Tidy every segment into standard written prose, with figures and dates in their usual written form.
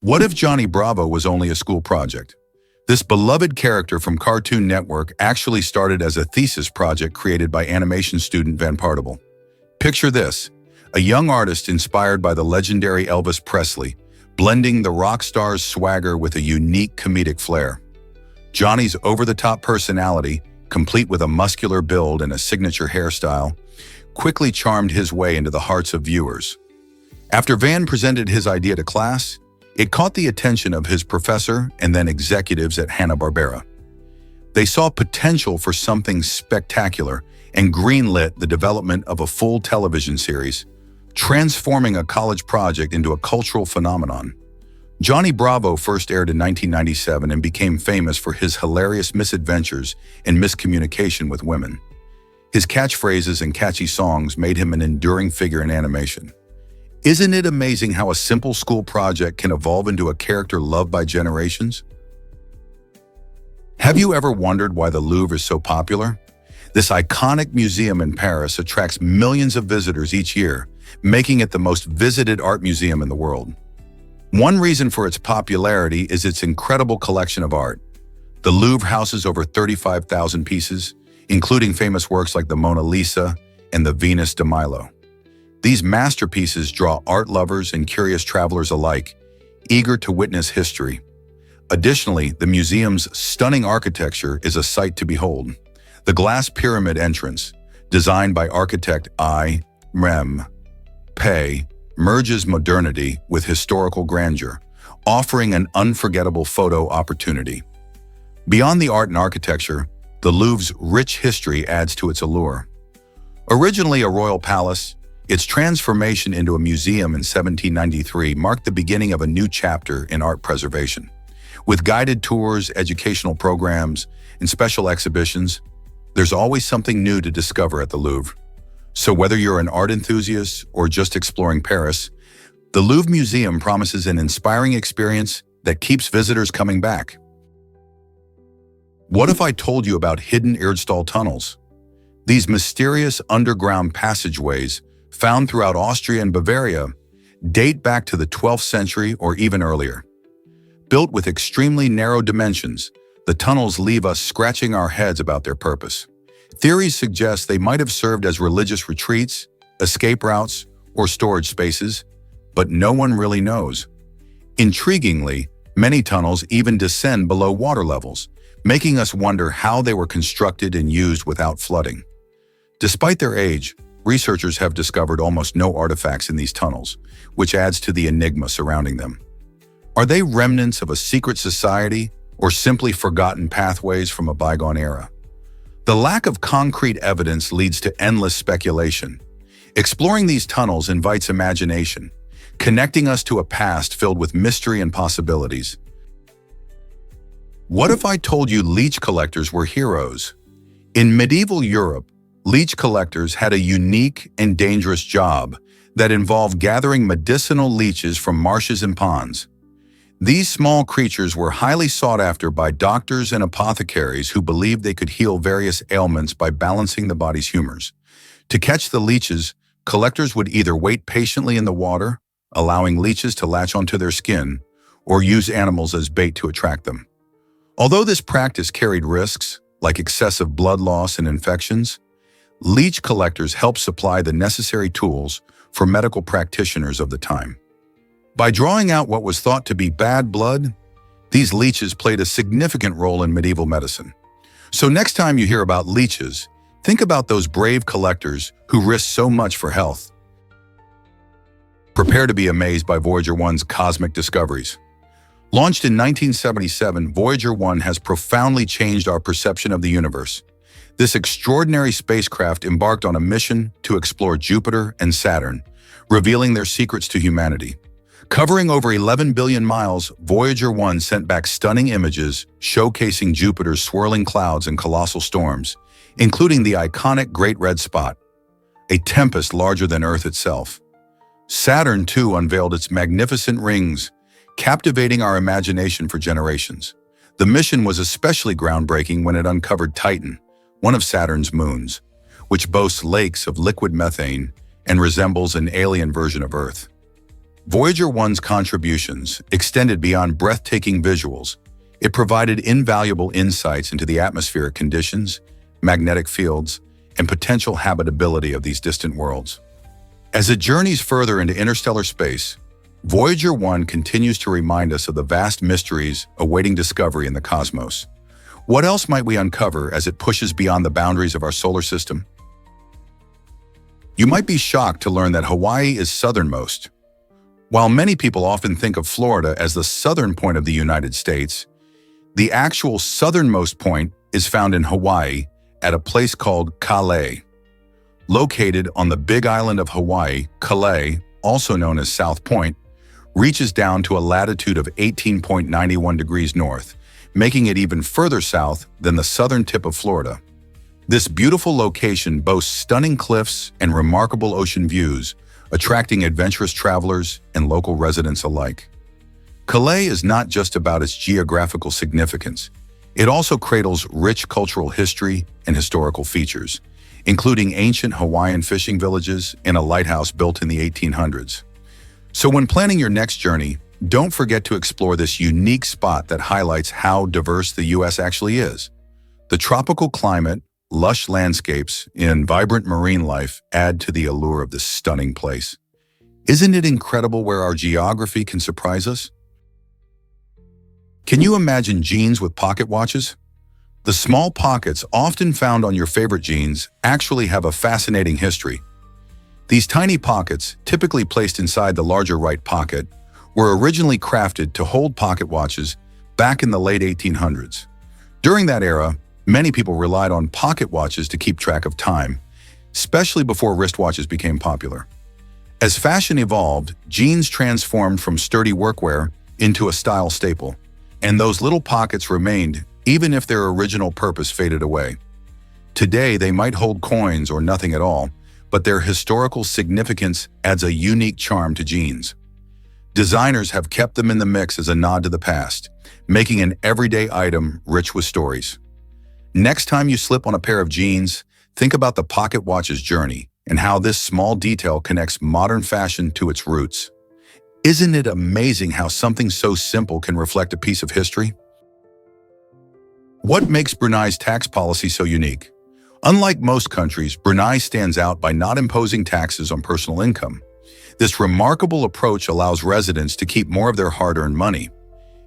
What if Johnny Bravo was only a school project? This beloved character from Cartoon Network actually started as a thesis project created by animation student Van Partible. Picture this, a young artist inspired by the legendary Elvis Presley, blending the rock star's swagger with a unique comedic flair. Johnny's over-the-top personality, complete with a muscular build and a signature hairstyle, quickly charmed his way into the hearts of viewers. After Van presented his idea to class, it caught the attention of his professor and then executives at Hanna-Barbera. They saw potential for something spectacular and greenlit the development of a full television series, transforming a college project into a cultural phenomenon. Johnny Bravo first aired in 1997 and became famous for his hilarious misadventures and miscommunication with women. His catchphrases and catchy songs made him an enduring figure in animation. Isn't it amazing how a simple school project can evolve into a character loved by generations? Have you ever wondered why the Louvre is so popular? This iconic museum in Paris attracts millions of visitors each year, making it the most visited art museum in the world. One reason for its popularity is its incredible collection of art. The Louvre houses over 35,000 pieces, including famous works like the Mona Lisa and the Venus de Milo. These masterpieces draw art lovers and curious travelers alike, eager to witness history. Additionally, the museum's stunning architecture is a sight to behold. The glass pyramid entrance, designed by architect I. Rem. Pei, merges modernity with historical grandeur, offering an unforgettable photo opportunity. Beyond the art and architecture, the Louvre's rich history adds to its allure. Originally a royal palace, its transformation into a museum in 1793 marked the beginning of a new chapter in art preservation. With guided tours, educational programs, and special exhibitions, there's always something new to discover at the Louvre. So whether you're an art enthusiast or just exploring Paris, the Louvre Museum promises an inspiring experience that keeps visitors coming back. What if I told you about hidden Erdstall tunnels? These mysterious underground passageways found throughout Austria and Bavaria, date back to the 12th century or even earlier. Built with extremely narrow dimensions, the tunnels leave us scratching our heads about their purpose. Theories suggest they might have served as religious retreats, escape routes, or storage spaces, but no one really knows. Intriguingly, many tunnels even descend below water levels, making us wonder how they were constructed and used without flooding. Despite their age, researchers have discovered almost no artifacts in these tunnels, which adds to the enigma surrounding them. Are they remnants of a secret society or simply forgotten pathways from a bygone era? The lack of concrete evidence leads to endless speculation. Exploring these tunnels invites imagination, connecting us to a past filled with mystery and possibilities. What if I told you leech collectors were heroes? In medieval Europe, leech collectors had a unique and dangerous job that involved gathering medicinal leeches from marshes and ponds. These small creatures were highly sought after by doctors and apothecaries who believed they could heal various ailments by balancing the body's humors. To catch the leeches, collectors would either wait patiently in the water, allowing leeches to latch onto their skin, or use animals as bait to attract them. Although this practice carried risks, like excessive blood loss and infections, leech collectors helped supply the necessary tools for medical practitioners of the time. By drawing out what was thought to be bad blood, these leeches played a significant role in medieval medicine. So next time you hear about leeches, think about those brave collectors who risked so much for health. Prepare to be amazed by Voyager 1's cosmic discoveries. Launched in 1977, Voyager 1 has profoundly changed our perception of the universe. This extraordinary spacecraft embarked on a mission to explore Jupiter and Saturn, revealing their secrets to humanity. Covering over 11 billion miles, Voyager 1 sent back stunning images showcasing Jupiter's swirling clouds and colossal storms, including the iconic Great Red Spot, a tempest larger than Earth itself. Saturn, too, unveiled its magnificent rings, captivating our imagination for generations. The mission was especially groundbreaking when it uncovered Titan, one of Saturn's moons, which boasts lakes of liquid methane and resembles an alien version of Earth. Voyager 1's contributions extended beyond breathtaking visuals. It provided invaluable insights into the atmospheric conditions, magnetic fields, and potential habitability of these distant worlds. As it journeys further into interstellar space, Voyager 1 continues to remind us of the vast mysteries awaiting discovery in the cosmos. What else might we uncover as it pushes beyond the boundaries of our solar system? You might be shocked to learn that Hawaii is southernmost. While many people often think of Florida as the southern point of the United States, the actual southernmost point is found in Hawaii at a place called Kilauea. Located on the Big Island of Hawaii, Kilauea, also known as South Point, reaches down to a latitude of 18.91 degrees north, making it even further south than the southern tip of Florida. This beautiful location boasts stunning cliffs and remarkable ocean views, attracting adventurous travelers and local residents alike. Kilauea is not just about its geographical significance. It also cradles rich cultural history and historical features, including ancient Hawaiian fishing villages and a lighthouse built in the 1800s. So when planning your next journey, don't forget to explore this unique spot that highlights how diverse the U.S. actually is. The tropical climate, lush landscapes, and vibrant marine life add to the allure of this stunning place. Isn't it incredible where our geography can surprise us? Can you imagine jeans with pocket watches? The small pockets often found on your favorite jeans actually have a fascinating history. These tiny pockets, typically placed inside the larger right pocket, were originally crafted to hold pocket watches back in the late 1800s. During that era, many people relied on pocket watches to keep track of time, especially before wristwatches became popular. As fashion evolved, jeans transformed from sturdy workwear into a style staple, and those little pockets remained even if their original purpose faded away. Today, they might hold coins or nothing at all, but their historical significance adds a unique charm to jeans. Designers have kept them in the mix as a nod to the past, making an everyday item rich with stories. Next time you slip on a pair of jeans, think about the pocket watch's journey and how this small detail connects modern fashion to its roots. Isn't it amazing how something so simple can reflect a piece of history? What makes Brunei's tax policy so unique? Unlike most countries, Brunei stands out by not imposing taxes on personal income. This remarkable approach allows residents to keep more of their hard-earned money.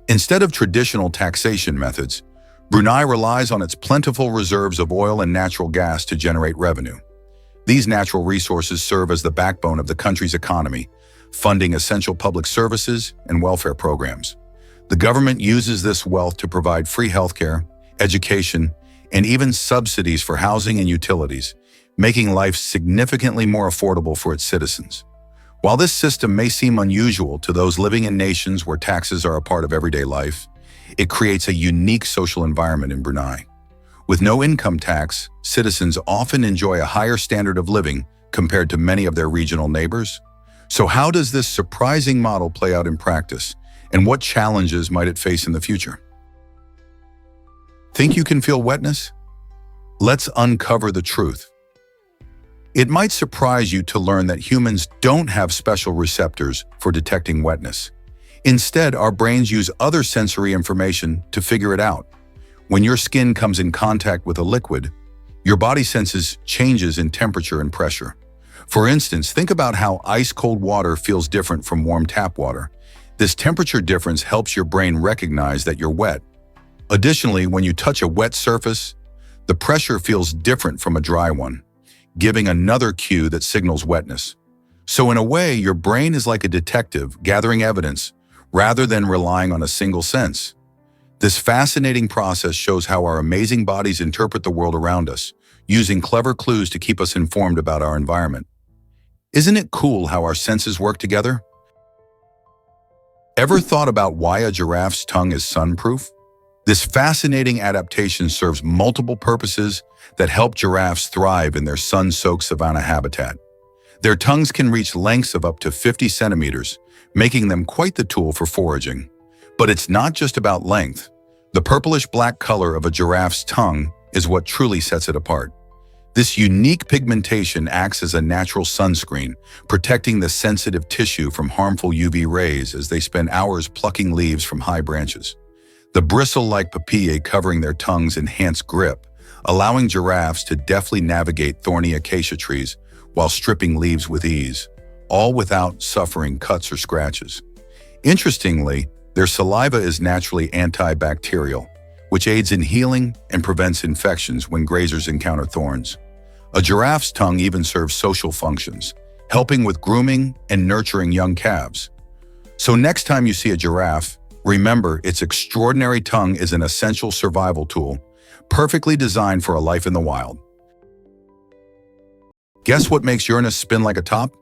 Instead of traditional taxation methods, Brunei relies on its plentiful reserves of oil and natural gas to generate revenue. These natural resources serve as the backbone of the country's economy, funding essential public services and welfare programs. The government uses this wealth to provide free healthcare, education, and even subsidies for housing and utilities, making life significantly more affordable for its citizens. While this system may seem unusual to those living in nations where taxes are a part of everyday life, it creates a unique social environment in Brunei. With no income tax, citizens often enjoy a higher standard of living compared to many of their regional neighbors. So how does this surprising model play out in practice, and what challenges might it face in the future? Think you can feel wetness? Let's uncover the truth. It might surprise you to learn that humans don't have special receptors for detecting wetness. Instead, our brains use other sensory information to figure it out. When your skin comes in contact with a liquid, your body senses changes in temperature and pressure. For instance, think about how ice-cold water feels different from warm tap water. This temperature difference helps your brain recognize that you're wet. Additionally, when you touch a wet surface, the pressure feels different from a dry one, giving another cue that signals wetness. So in a way, your brain is like a detective gathering evidence rather than relying on a single sense. This fascinating process shows how our amazing bodies interpret the world around us, using clever clues to keep us informed about our environment. Isn't it cool how our senses work together? Ever thought about why a giraffe's tongue is sunproof? This fascinating adaptation serves multiple purposes that help giraffes thrive in their sun-soaked savanna habitat. Their tongues can reach lengths of up to 50 centimeters, making them quite the tool for foraging. But it's not just about length. The purplish-black color of a giraffe's tongue is what truly sets it apart. This unique pigmentation acts as a natural sunscreen, protecting the sensitive tissue from harmful UV rays as they spend hours plucking leaves from high branches. The bristle-like papillae covering their tongues enhance grip, allowing giraffes to deftly navigate thorny acacia trees while stripping leaves with ease, all without suffering cuts or scratches. Interestingly, their saliva is naturally antibacterial, which aids in healing and prevents infections when grazers encounter thorns. A giraffe's tongue even serves social functions, helping with grooming and nurturing young calves. So next time you see a giraffe, remember its extraordinary tongue is an essential survival tool, perfectly designed for a life in the wild. Guess what makes Uranus spin like a top?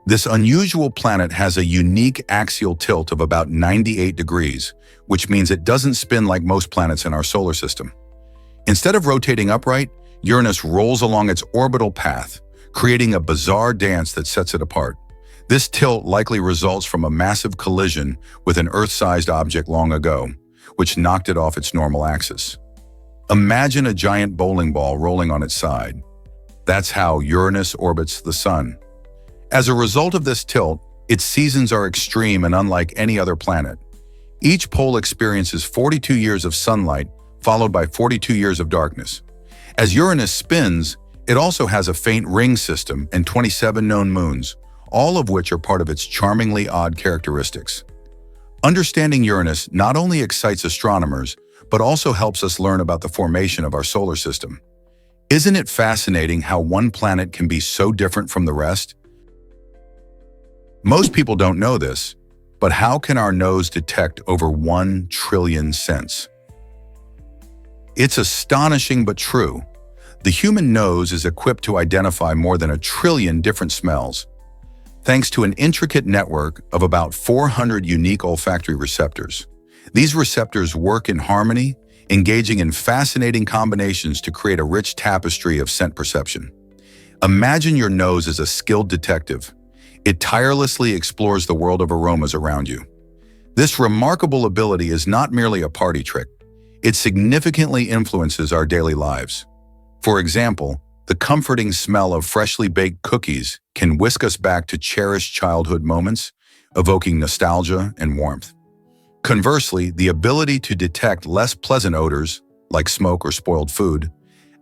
This unusual planet has a unique axial tilt of about 98 degrees, which means it doesn't spin like most planets in our solar system. Instead of rotating upright, Uranus rolls along its orbital path, creating a bizarre dance that sets it apart. This tilt likely results from a massive collision with an Earth-sized object long ago, which knocked it off its normal axis. Imagine a giant bowling ball rolling on its side. That's how Uranus orbits the Sun. As a result of this tilt, its seasons are extreme and unlike any other planet. Each pole experiences 42 years of sunlight, followed by 42 years of darkness. As Uranus spins, it also has a faint ring system and 27 known moons, all of which are part of its charmingly odd characteristics. Understanding Uranus not only excites astronomers, but also helps us learn about the formation of our solar system. Isn't it fascinating how one planet can be so different from the rest? Most people don't know this, but how can our nose detect over 1 trillion scents? It's astonishing but true. The human nose is equipped to identify more than 1 trillion different smells, thanks to an intricate network of about 400 unique olfactory receptors. These receptors work in harmony, engaging in fascinating combinations to create a rich tapestry of scent perception. Imagine your nose as a skilled detective. It tirelessly explores the world of aromas around you. This remarkable ability is not merely a party trick. It significantly influences our daily lives. For example, the comforting smell of freshly baked cookies can whisk us back to cherished childhood moments, evoking nostalgia and warmth. Conversely, the ability to detect less pleasant odors, like smoke or spoiled food,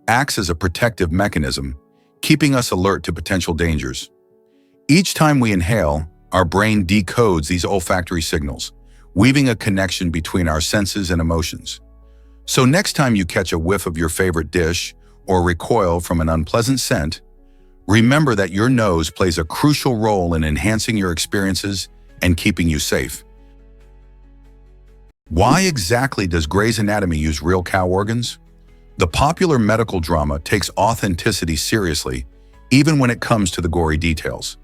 acts as a protective mechanism, keeping us alert to potential dangers. Each time we inhale, our brain decodes these olfactory signals, weaving a connection between our senses and emotions. So next time you catch a whiff of your favorite dish or recoil from an unpleasant scent, remember that your nose plays a crucial role in enhancing your experiences and keeping you safe. Why exactly does Grey's Anatomy use real cow organs? The popular medical drama takes authenticity seriously, even when it comes to the gory details.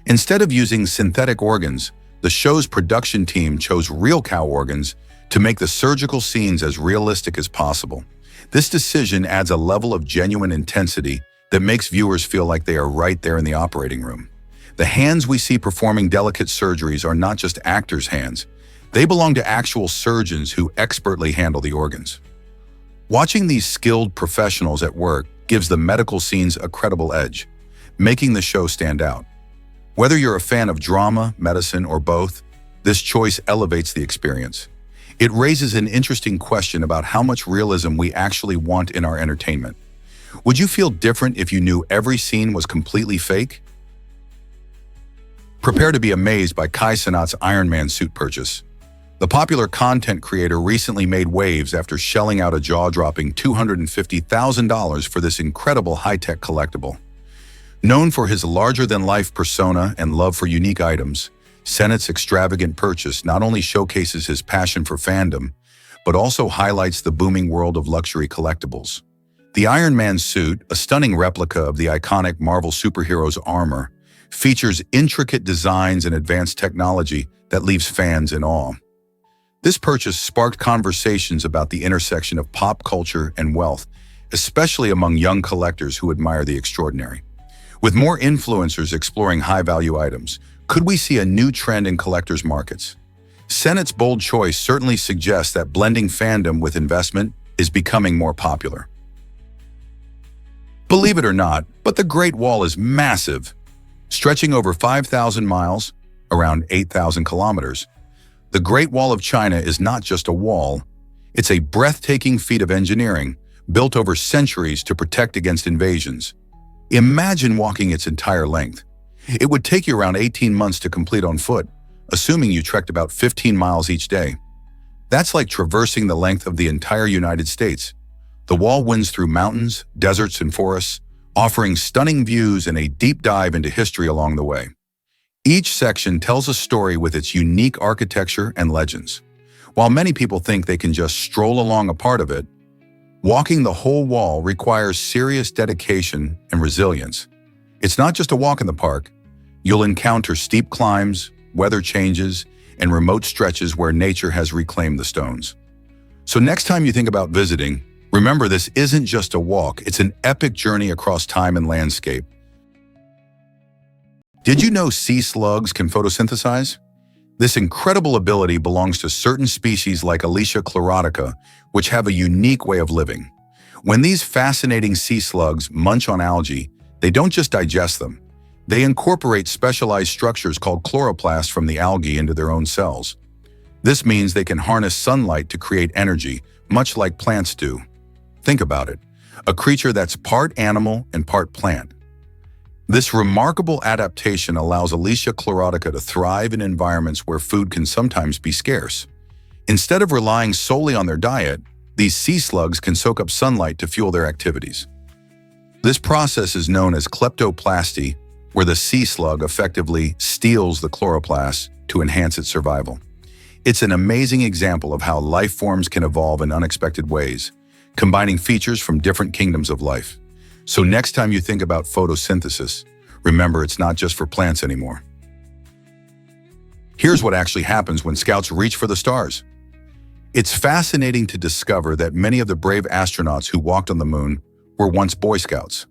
Instead of using synthetic organs, the show's production team chose real cow organs to make the surgical scenes as realistic as possible. This decision adds a level of genuine intensity that makes viewers feel like they are right there in the operating room. The hands we see performing delicate surgeries are not just actors' hands. They belong to actual surgeons who expertly handle the organs. Watching these skilled professionals at work gives the medical scenes a credible edge, making the show stand out. Whether you're a fan of drama, medicine, or both, this choice elevates the experience. It raises an interesting question about how much realism we actually want in our entertainment. Would you feel different if you knew every scene was completely fake? Prepare to be amazed by Cenat's Iron Man suit purchase. The popular content creator recently made waves after shelling out a jaw-dropping $250,000 for this incredible high-tech collectible. Known for his larger-than-life persona and love for unique items, Cenat's extravagant purchase not only showcases his passion for fandom, but also highlights the booming world of luxury collectibles. The Iron Man suit, a stunning replica of the iconic Marvel superhero's armor, features intricate designs and advanced technology that leaves fans in awe. This purchase sparked conversations about the intersection of pop culture and wealth, especially among young collectors who admire the extraordinary. With more influencers exploring high-value items, could we see a new trend in collectors' markets? Cenat's bold choice certainly suggests that blending fandom with investment is becoming more popular. Believe it or not, but the Great Wall is massive, stretching over 5,000 miles, around 8,000 kilometers. The Great Wall of China is not just a wall, it's a breathtaking feat of engineering built over centuries to protect against invasions. Imagine walking its entire length. It would take you around 18 months to complete on foot, assuming you trekked about 15 miles each day. That's like traversing the length of the entire United States. The wall winds through mountains, deserts, and forests, offering stunning views and a deep dive into history along the way. Each section tells a story with its unique architecture and legends. While many people think they can just stroll along a part of it, walking the whole wall requires serious dedication and resilience. It's not just a walk in the park. You'll encounter steep climbs, weather changes, and remote stretches where nature has reclaimed the stones. So next time you think about visiting, remember this isn't just a walk, it's an epic journey across time and landscape. Did you know sea slugs can photosynthesize? This incredible ability belongs to certain species like Alecia chlorotica, which have a unique way of living. When these fascinating sea slugs munch on algae, they don't just digest them. They incorporate specialized structures called chloroplasts from the algae into their own cells. This means they can harness sunlight to create energy, much like plants do. Think about it, a creature that's part animal and part plant. This remarkable adaptation allows Alecia chlorotica to thrive in environments where food can sometimes be scarce. Instead of relying solely on their diet, these sea slugs can soak up sunlight to fuel their activities. This process is known as kleptoplasty, where the sea slug effectively steals the chloroplasts to enhance its survival. It's an amazing example of how life forms can evolve in unexpected ways, combining features from different kingdoms of life. So next time you think about photosynthesis, remember it's not just for plants anymore. Here's what actually happens when scouts reach for the stars. It's fascinating to discover that many of the brave astronauts who walked on the moon were once Boy Scouts.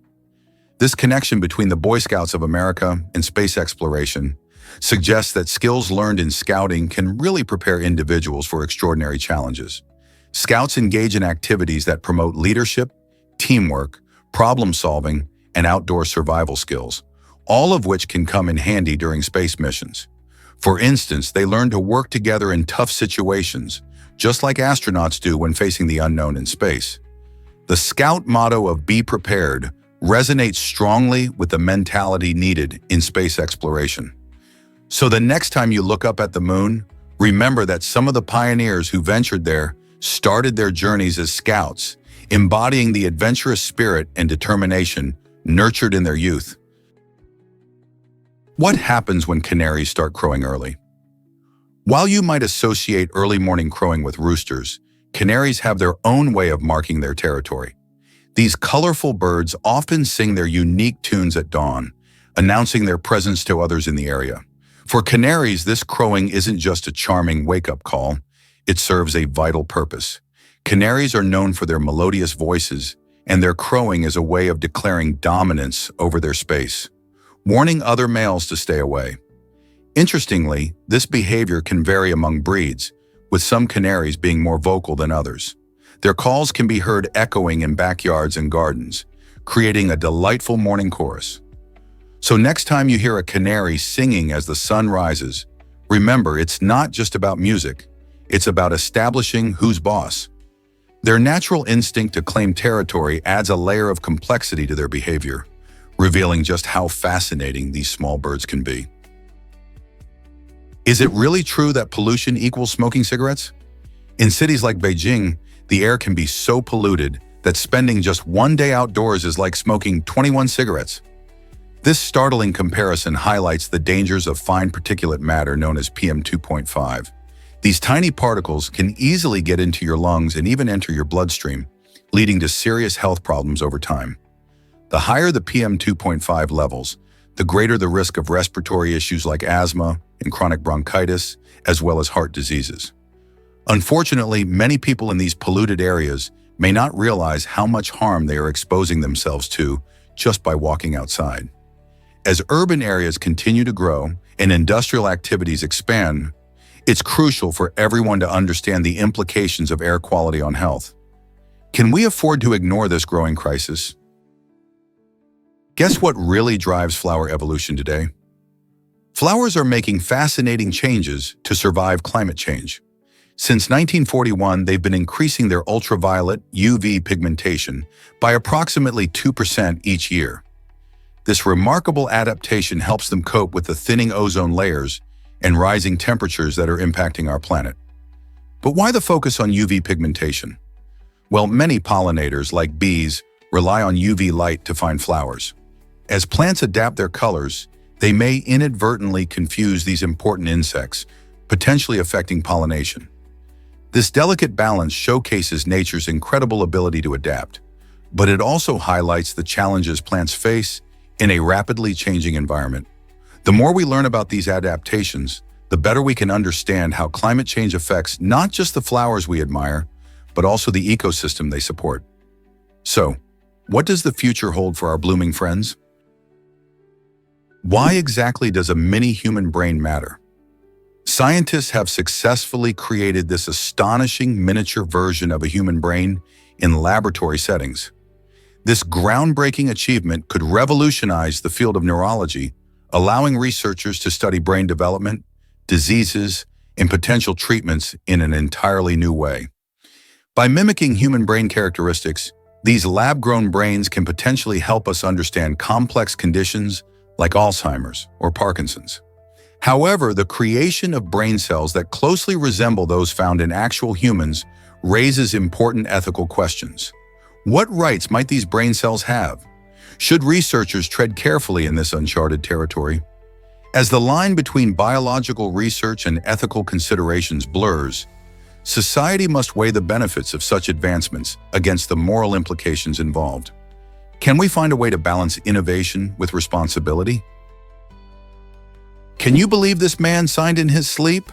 This connection between the Boy Scouts of America and space exploration suggests that skills learned in scouting can really prepare individuals for extraordinary challenges. Scouts engage in activities that promote leadership, teamwork, problem-solving, and outdoor survival skills, all of which can come in handy during space missions. For instance, they learn to work together in tough situations, just like astronauts do when facing the unknown in space. The Scout motto of "Be prepared" resonates strongly with the mentality needed in space exploration. So the next time you look up at the moon, remember that some of the pioneers who ventured there started their journeys as scouts, embodying the adventurous spirit and determination nurtured in their youth. What happens when canaries start crowing early? While you might associate early morning crowing with roosters, canaries have their own way of marking their territory. These colorful birds often sing their unique tunes at dawn, announcing their presence to others in the area. For canaries, this crowing isn't just a charming wake-up call, it serves a vital purpose. Canaries are known for their melodious voices, and their crowing is a way of declaring dominance over their space, warning other males to stay away. Interestingly, this behavior can vary among breeds, with some canaries being more vocal than others. Their calls can be heard echoing in backyards and gardens, creating a delightful morning chorus. So next time you hear a canary singing as the sun rises, remember it's not just about music, it's about establishing who's boss. Their natural instinct to claim territory adds a layer of complexity to their behavior, revealing just how fascinating these small birds can be. Is it really true that pollution equals smoking cigarettes? In cities like Beijing, the air can be so polluted that spending just one day outdoors is like smoking 21 cigarettes. This startling comparison highlights the dangers of fine particulate matter known as PM 2.5. These tiny particles can easily get into your lungs and even enter your bloodstream, leading to serious health problems over time. The higher the PM 2.5 levels, the greater the risk of respiratory issues like asthma and chronic bronchitis, as well as heart diseases. Unfortunately, many people in these polluted areas may not realize how much harm they are exposing themselves to just by walking outside. As urban areas continue to grow and industrial activities expand, it's crucial for everyone to understand the implications of air quality on health. Can we afford to ignore this growing crisis? Guess what really drives flower evolution today? Flowers are making fascinating changes to survive climate change. Since 1941, they've been increasing their ultraviolet UV pigmentation by approximately 2% each year. This remarkable adaptation helps them cope with the thinning ozone layers and rising temperatures that are impacting our planet. But why the focus on UV pigmentation? Well, many pollinators, like bees, rely on UV light to find flowers. As plants adapt their colors, they may inadvertently confuse these important insects, potentially affecting pollination. This delicate balance showcases nature's incredible ability to adapt, but it also highlights the challenges plants face in a rapidly changing environment. The more we learn about these adaptations, the better we can understand how climate change affects not just the flowers we admire, but also the ecosystem they support. So, what does the future hold for our blooming friends? Why exactly does a mini-human brain matter? Scientists have successfully created this astonishing miniature version of a human brain in laboratory settings. This groundbreaking achievement could revolutionize the field of neurology, allowing researchers to study brain development, diseases, and potential treatments in an entirely new way. By mimicking human brain characteristics, these lab-grown brains can potentially help us understand complex conditions like Alzheimer's or Parkinson's. However, the creation of brain cells that closely resemble those found in actual humans raises important ethical questions. What rights might these brain cells have? Should researchers tread carefully in this uncharted territory? As the line between biological research and ethical considerations blurs, society must weigh the benefits of such advancements against the moral implications involved. Can we find a way to balance innovation with responsibility? Can you believe this man signed in his sleep?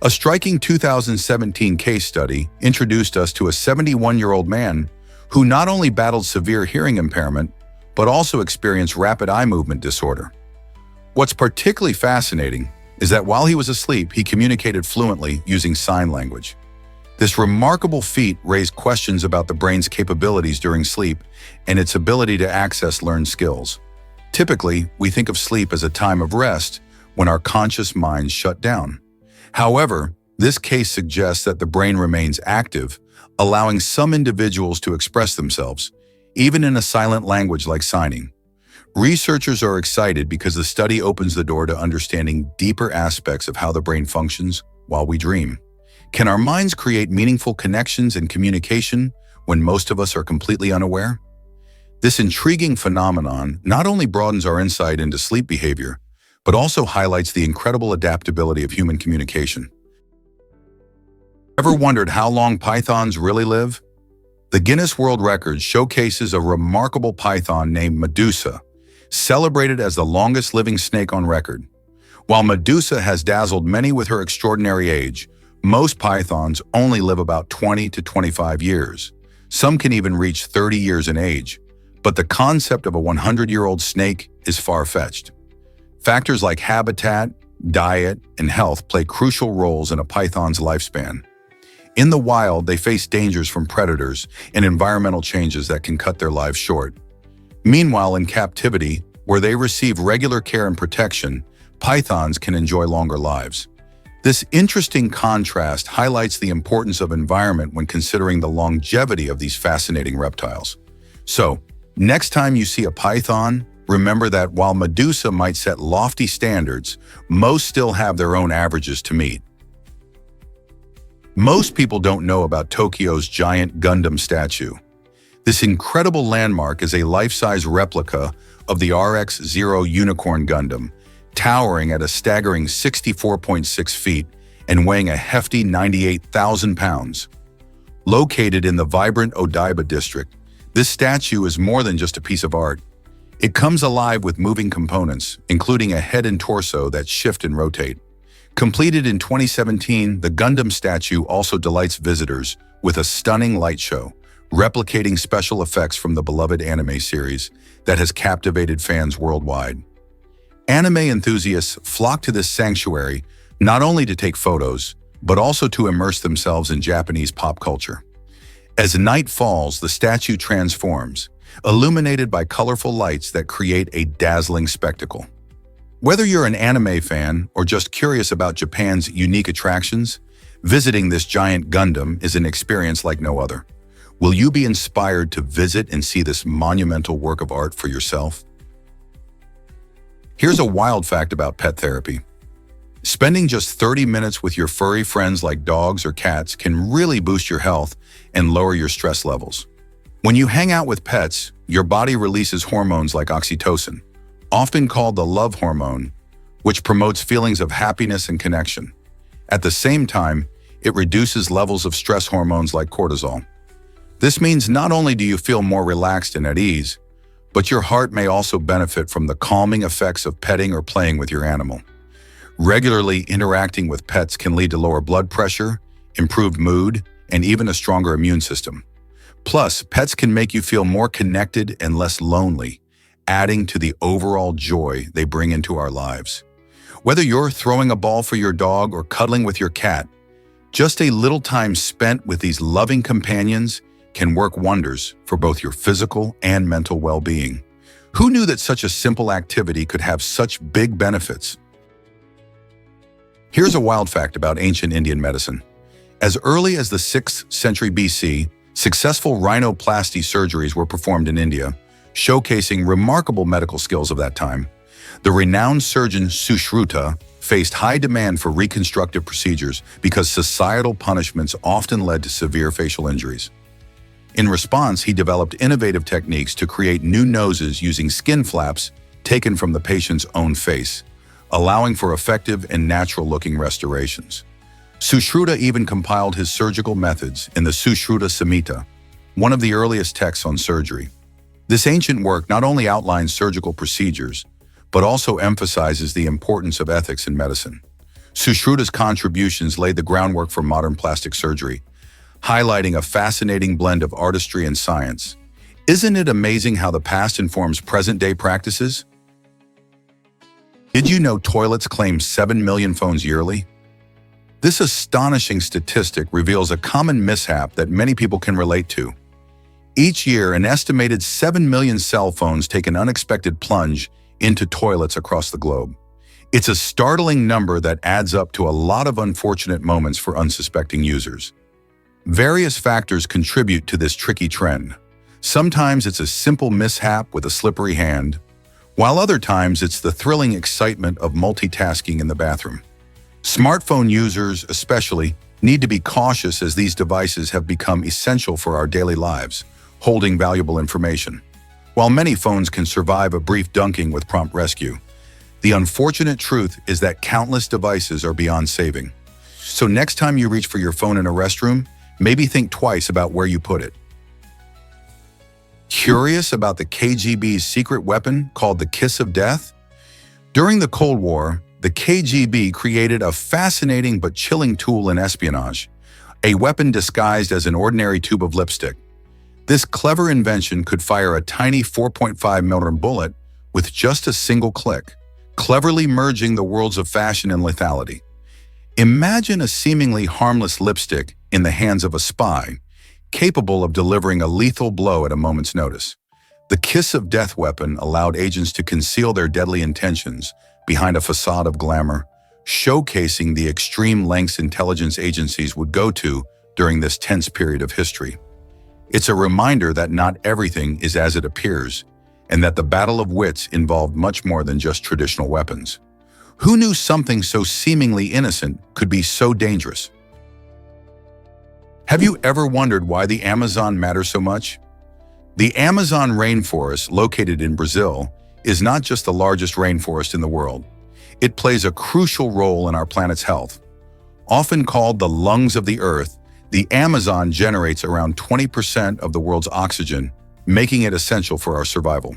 A striking 2017 case study introduced us to a 71-year-old man who not only battled severe hearing impairment, but also experienced rapid eye movement disorder. What's particularly fascinating is that while he was asleep, he communicated fluently using sign language. This remarkable feat raised questions about the brain's capabilities during sleep and its ability to access learned skills. Typically, we think of sleep as a time of rest when our conscious minds shut down. However, this case suggests that the brain remains active, allowing some individuals to express themselves, even in a silent language like signing. Researchers are excited because the study opens the door to understanding deeper aspects of how the brain functions while we dream. Can our minds create meaningful connections and communication when most of us are completely unaware? This intriguing phenomenon not only broadens our insight into sleep behavior, but also highlights the incredible adaptability of human communication. Ever wondered how long pythons really live? The Guinness World Records showcases a remarkable python named Medusa, celebrated as the longest living snake on record. While Medusa has dazzled many with her extraordinary age, most pythons only live about 20 to 25 years. Some can even reach 30 years in age, but the concept of a 100-year-old snake is far-fetched. Factors like habitat, diet, and health play crucial roles in a python's lifespan. In the wild, they face dangers from predators and environmental changes that can cut their lives short. Meanwhile, in captivity, where they receive regular care and protection, pythons can enjoy longer lives. This interesting contrast highlights the importance of environment when considering the longevity of these fascinating reptiles. So, next time you see a python, remember that while Medusa might set lofty standards, most still have their own averages to meet. Most people don't know about Tokyo's giant Gundam statue. This incredible landmark is a life-size replica of the RX-0 Unicorn Gundam, towering at a staggering 64.6 feet and weighing a hefty 98,000 pounds. Located in the vibrant Odaiba district, this statue is more than just a piece of art. It comes alive with moving components, including a head and torso that shift and rotate. Completed in 2017, the Gundam statue also delights visitors with a stunning light show, replicating special effects from the beloved anime series that has captivated fans worldwide. Anime enthusiasts flock to this sanctuary not only to take photos, but also to immerse themselves in Japanese pop culture. As night falls, the statue transforms, illuminated by colorful lights that create a dazzling spectacle. Whether you're an anime fan or just curious about Japan's unique attractions, visiting this giant Gundam is an experience like no other. Will you be inspired to visit and see this monumental work of art for yourself? Here's a wild fact about pet therapy. Spending just 30 minutes with your furry friends like dogs or cats can really boost your health and lower your stress levels. When you hang out with pets, your body releases hormones like oxytocin, often called the love hormone, which promotes feelings of happiness and connection. At the same time, it reduces levels of stress hormones like cortisol. This means not only do you feel more relaxed and at ease, but your heart may also benefit from the calming effects of petting or playing with your animal. Regularly interacting with pets can lead to lower blood pressure, improved mood, and even a stronger immune system. Plus, pets can make you feel more connected and less lonely, adding to the overall joy they bring into our lives. Whether you're throwing a ball for your dog or cuddling with your cat, just a little time spent with these loving companions can work wonders for both your physical and mental well-being. Who knew that such a simple activity could have such big benefits? Here's a wild fact about ancient Indian medicine. As early as the 6th century BC, successful rhinoplasty surgeries were performed in India, showcasing remarkable medical skills of that time. The renowned surgeon Sushruta faced high demand for reconstructive procedures because societal punishments often led to severe facial injuries. In response, he developed innovative techniques to create new noses using skin flaps taken from the patient's own face, allowing for effective and natural-looking restorations. Sushruta even compiled his surgical methods in the Sushruta Samhita, one of the earliest texts on surgery. This ancient work not only outlines surgical procedures, but also emphasizes the importance of ethics in medicine. Sushruta's contributions laid the groundwork for modern plastic surgery, highlighting a fascinating blend of artistry and science. Isn't it amazing how the past informs present-day practices? Did you know toilets claim 7 million phones yearly? This astonishing statistic reveals a common mishap that many people can relate to. Each year, an estimated 7 million cell phones take an unexpected plunge into toilets across the globe. It's a startling number that adds up to a lot of unfortunate moments for unsuspecting users. Various factors contribute to this tricky trend. Sometimes it's a simple mishap with a slippery hand, while other times it's the thrilling excitement of multitasking in the bathroom. Smartphone users, especially, need to be cautious as these devices have become essential for our daily lives, holding valuable information. While many phones can survive a brief dunking with prompt rescue, the unfortunate truth is that countless devices are beyond saving. So next time you reach for your phone in a restroom, maybe think twice about where you put it. Curious about the KGB's secret weapon called the Kiss of Death? During the Cold War, the KGB created a fascinating but chilling tool in espionage, a weapon disguised as an ordinary tube of lipstick. This clever invention could fire a tiny 4.5mm bullet with just a single click, cleverly merging the worlds of fashion and lethality. Imagine a seemingly harmless lipstick in the hands of a spy, capable of delivering a lethal blow at a moment's notice. The Kiss of Death weapon allowed agents to conceal their deadly intentions behind a facade of glamour, showcasing the extreme lengths intelligence agencies would go to during this tense period of history. It's a reminder that not everything is as it appears, and that the battle of wits involved much more than just traditional weapons. Who knew something so seemingly innocent could be so dangerous? Have you ever wondered why the Amazon matters so much? The Amazon rainforest, located in Brazil, is not just the largest rainforest in the world. It plays a crucial role in our planet's health. Often called the lungs of the Earth, the Amazon generates around 20% of the world's oxygen, making it essential for our survival.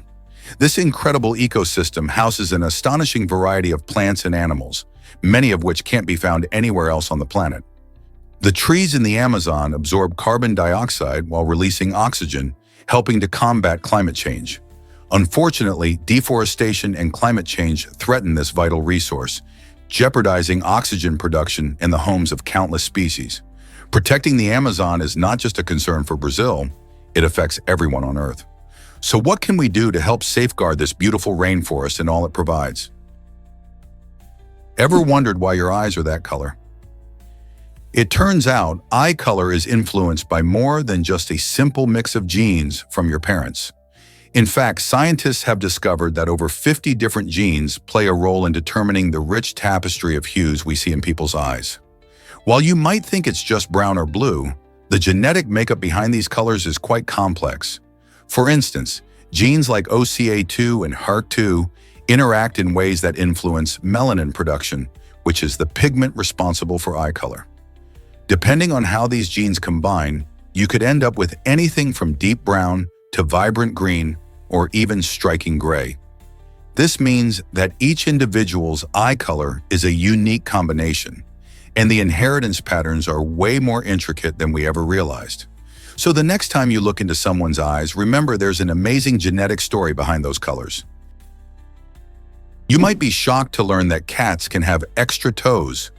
This incredible ecosystem houses an astonishing variety of plants and animals, many of which can't be found anywhere else on the planet. The trees in the Amazon absorb carbon dioxide while releasing oxygen, helping to combat climate change. Unfortunately, deforestation and climate change threaten this vital resource, jeopardizing oxygen production in the homes of countless species. Protecting the Amazon is not just a concern for Brazil, it affects everyone on Earth. So what can we do to help safeguard this beautiful rainforest and all it provides? Ever wondered why your eyes are that color? It turns out eye color is influenced by more than just a simple mix of genes from your parents. In fact, scientists have discovered that over 50 different genes play a role in determining the rich tapestry of hues we see in people's eyes. While you might think it's just brown or blue, the genetic makeup behind these colors is quite complex. For instance, genes like OCA2 and HERK2 interact in ways that influence melanin production, which is the pigment responsible for eye color. Depending on how these genes combine, you could end up with anything from deep brown to vibrant green or even striking gray. This means that each individual's eye color is a unique combination, and the inheritance patterns are way more intricate than we ever realized. So the next time you look into someone's eyes, remember there's an amazing genetic story behind those colors. You might be shocked to learn that cats can have extra toes.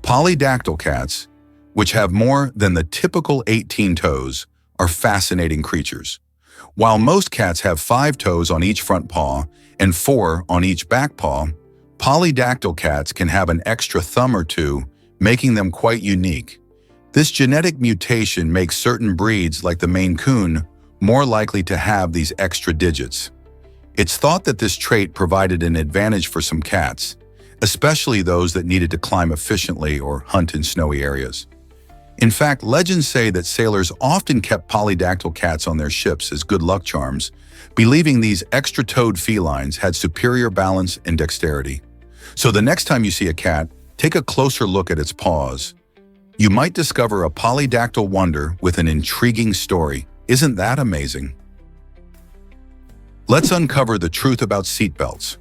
Polydactyl cats, which have more than the typical 18 toes, are fascinating creatures. While most cats have 5 toes on each front paw and 4 on each back paw, polydactyl cats can have an extra thumb or 2, making them quite unique. This genetic mutation makes certain breeds, like the Maine Coon, more likely to have these extra digits. It's thought that this trait provided an advantage for some cats, especially those that needed to climb efficiently or hunt in snowy areas. In fact, legends say that sailors often kept polydactyl cats on their ships as good luck charms, believing these extra-toed felines had superior balance and dexterity. So the next time you see a cat, take a closer look at its paws. You might discover a polydactyl wonder with an intriguing story. Isn't that amazing? Let's uncover the truth about seatbelts.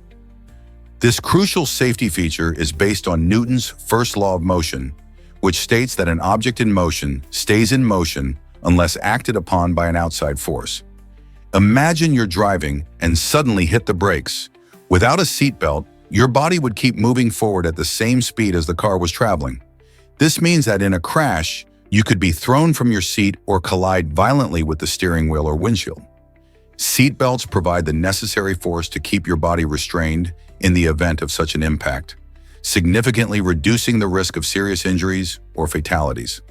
This crucial safety feature is based on Newton's first law of motion, which states that an object in motion stays in motion unless acted upon by an outside force. Imagine you're driving and suddenly hit the brakes. Without a seatbelt, your body would keep moving forward at the same speed as the car was traveling. This means that in a crash, you could be thrown from your seat or collide violently with the steering wheel or windshield. Seatbelts provide the necessary force to keep your body restrained in the event of such an impact, significantly reducing the risk of serious injuries or fatalities.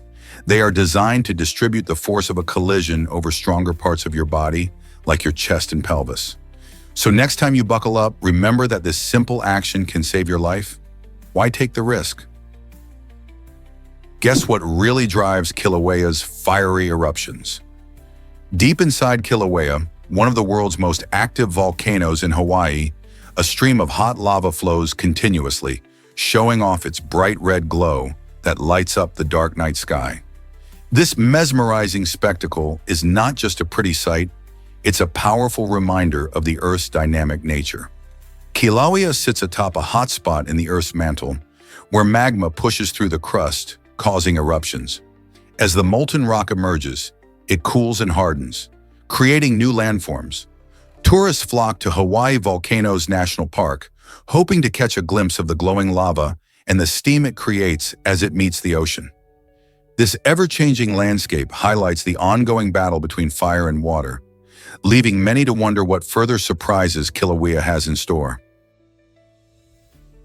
They are designed to distribute the force of a collision over stronger parts of your body, like your chest and pelvis. So next time you buckle up, remember that this simple action can save your life. Why take the risk? Guess what really drives Kilauea's fiery eruptions? Deep inside Kilauea, one of the world's most active volcanoes in Hawaii, a stream of hot lava flows continuously, showing off its bright red glow that lights up the dark night sky. This mesmerizing spectacle is not just a pretty sight, it's a powerful reminder of the Earth's dynamic nature. Kilauea sits atop a hot spot in the Earth's mantle, where magma pushes through the crust, causing eruptions. As the molten rock emerges, it cools and hardens, creating new landforms. Tourists flock to Hawaii Volcanoes National Park, hoping to catch a glimpse of the glowing lava and the steam it creates as it meets the ocean. This ever-changing landscape highlights the ongoing battle between fire and water, leaving many to wonder what further surprises Kilauea has in store.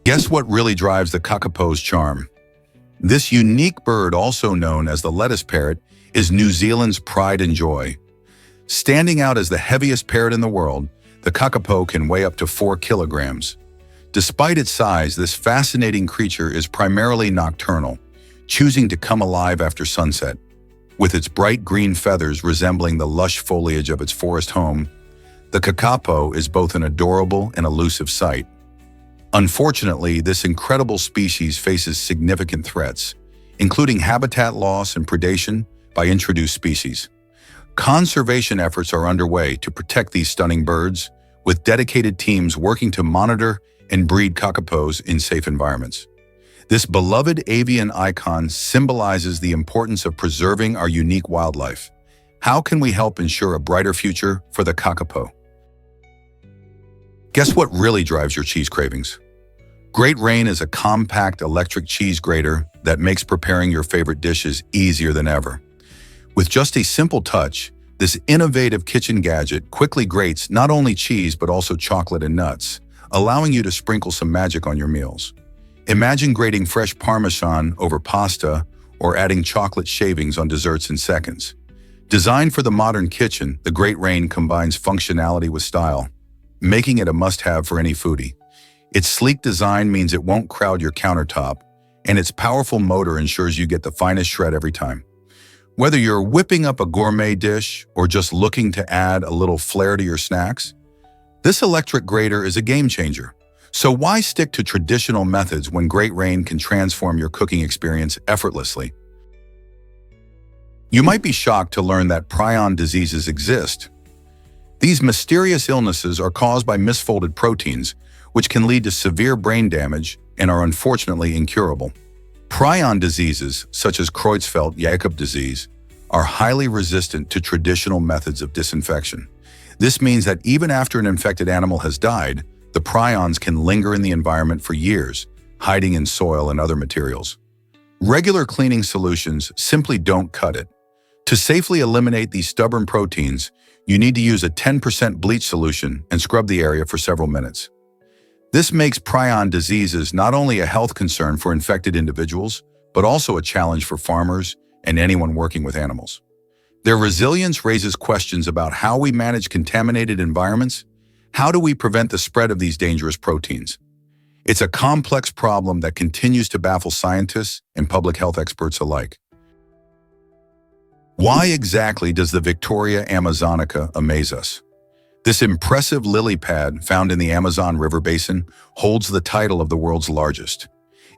Guess what really drives the Kakapo's charm? This unique bird, also known as the lettuce parrot, is New Zealand's pride and joy. Standing out as the heaviest parrot in the world, the Kakapo can weigh up to 4 kilograms. Despite its size, this fascinating creature is primarily nocturnal, choosing to come alive after sunset. With its bright green feathers resembling the lush foliage of its forest home, the Kakapo is both an adorable and elusive sight. Unfortunately, this incredible species faces significant threats, including habitat loss and predation by introduced species. Conservation efforts are underway to protect these stunning birds, with dedicated teams working to monitor and breed kakapos in safe environments. This beloved avian icon symbolizes the importance of preserving our unique wildlife. How can we help ensure a brighter future for the Kakapo? Guess what really drives your cheese cravings? Great Rain is a compact electric cheese grater that makes preparing your favorite dishes easier than ever. With just a simple touch, This innovative kitchen gadget quickly grates not only cheese but also chocolate and nuts, allowing you to sprinkle some magic on your meals. Imagine grating fresh Parmesan over pasta or adding chocolate shavings on desserts in seconds. Designed for the modern kitchen, the Great Rain combines functionality with style, making it a must-have for any foodie. Its sleek design means it won't crowd your countertop, and its powerful motor ensures you get the finest shred every time. Whether you're whipping up a gourmet dish or just looking to add a little flair to your snacks, this electric grater is a game changer. So why stick to traditional methods when Great Rain can transform your cooking experience effortlessly? You might be shocked to learn that prion diseases exist. These mysterious illnesses are caused by misfolded proteins, which can lead to severe brain damage and are unfortunately incurable. Prion diseases, such as Creutzfeldt-Jakob disease, are highly resistant to traditional methods of disinfection. This means that even after an infected animal has died, the prions can linger in the environment for years, hiding in soil and other materials. Regular cleaning solutions simply don't cut it. To safely eliminate these stubborn proteins, you need to use a 10% bleach solution and scrub the area for several minutes. This makes prion diseases not only a health concern for infected individuals, but also a challenge for farmers and anyone working with animals. Their resilience raises questions about how we manage contaminated environments. How do we prevent the spread of these dangerous proteins? It's a complex problem that continues to baffle scientists and public health experts alike. Why exactly does the Victoria Amazonica amaze us? This impressive lily pad found in the Amazon River basin holds the title of the world's largest.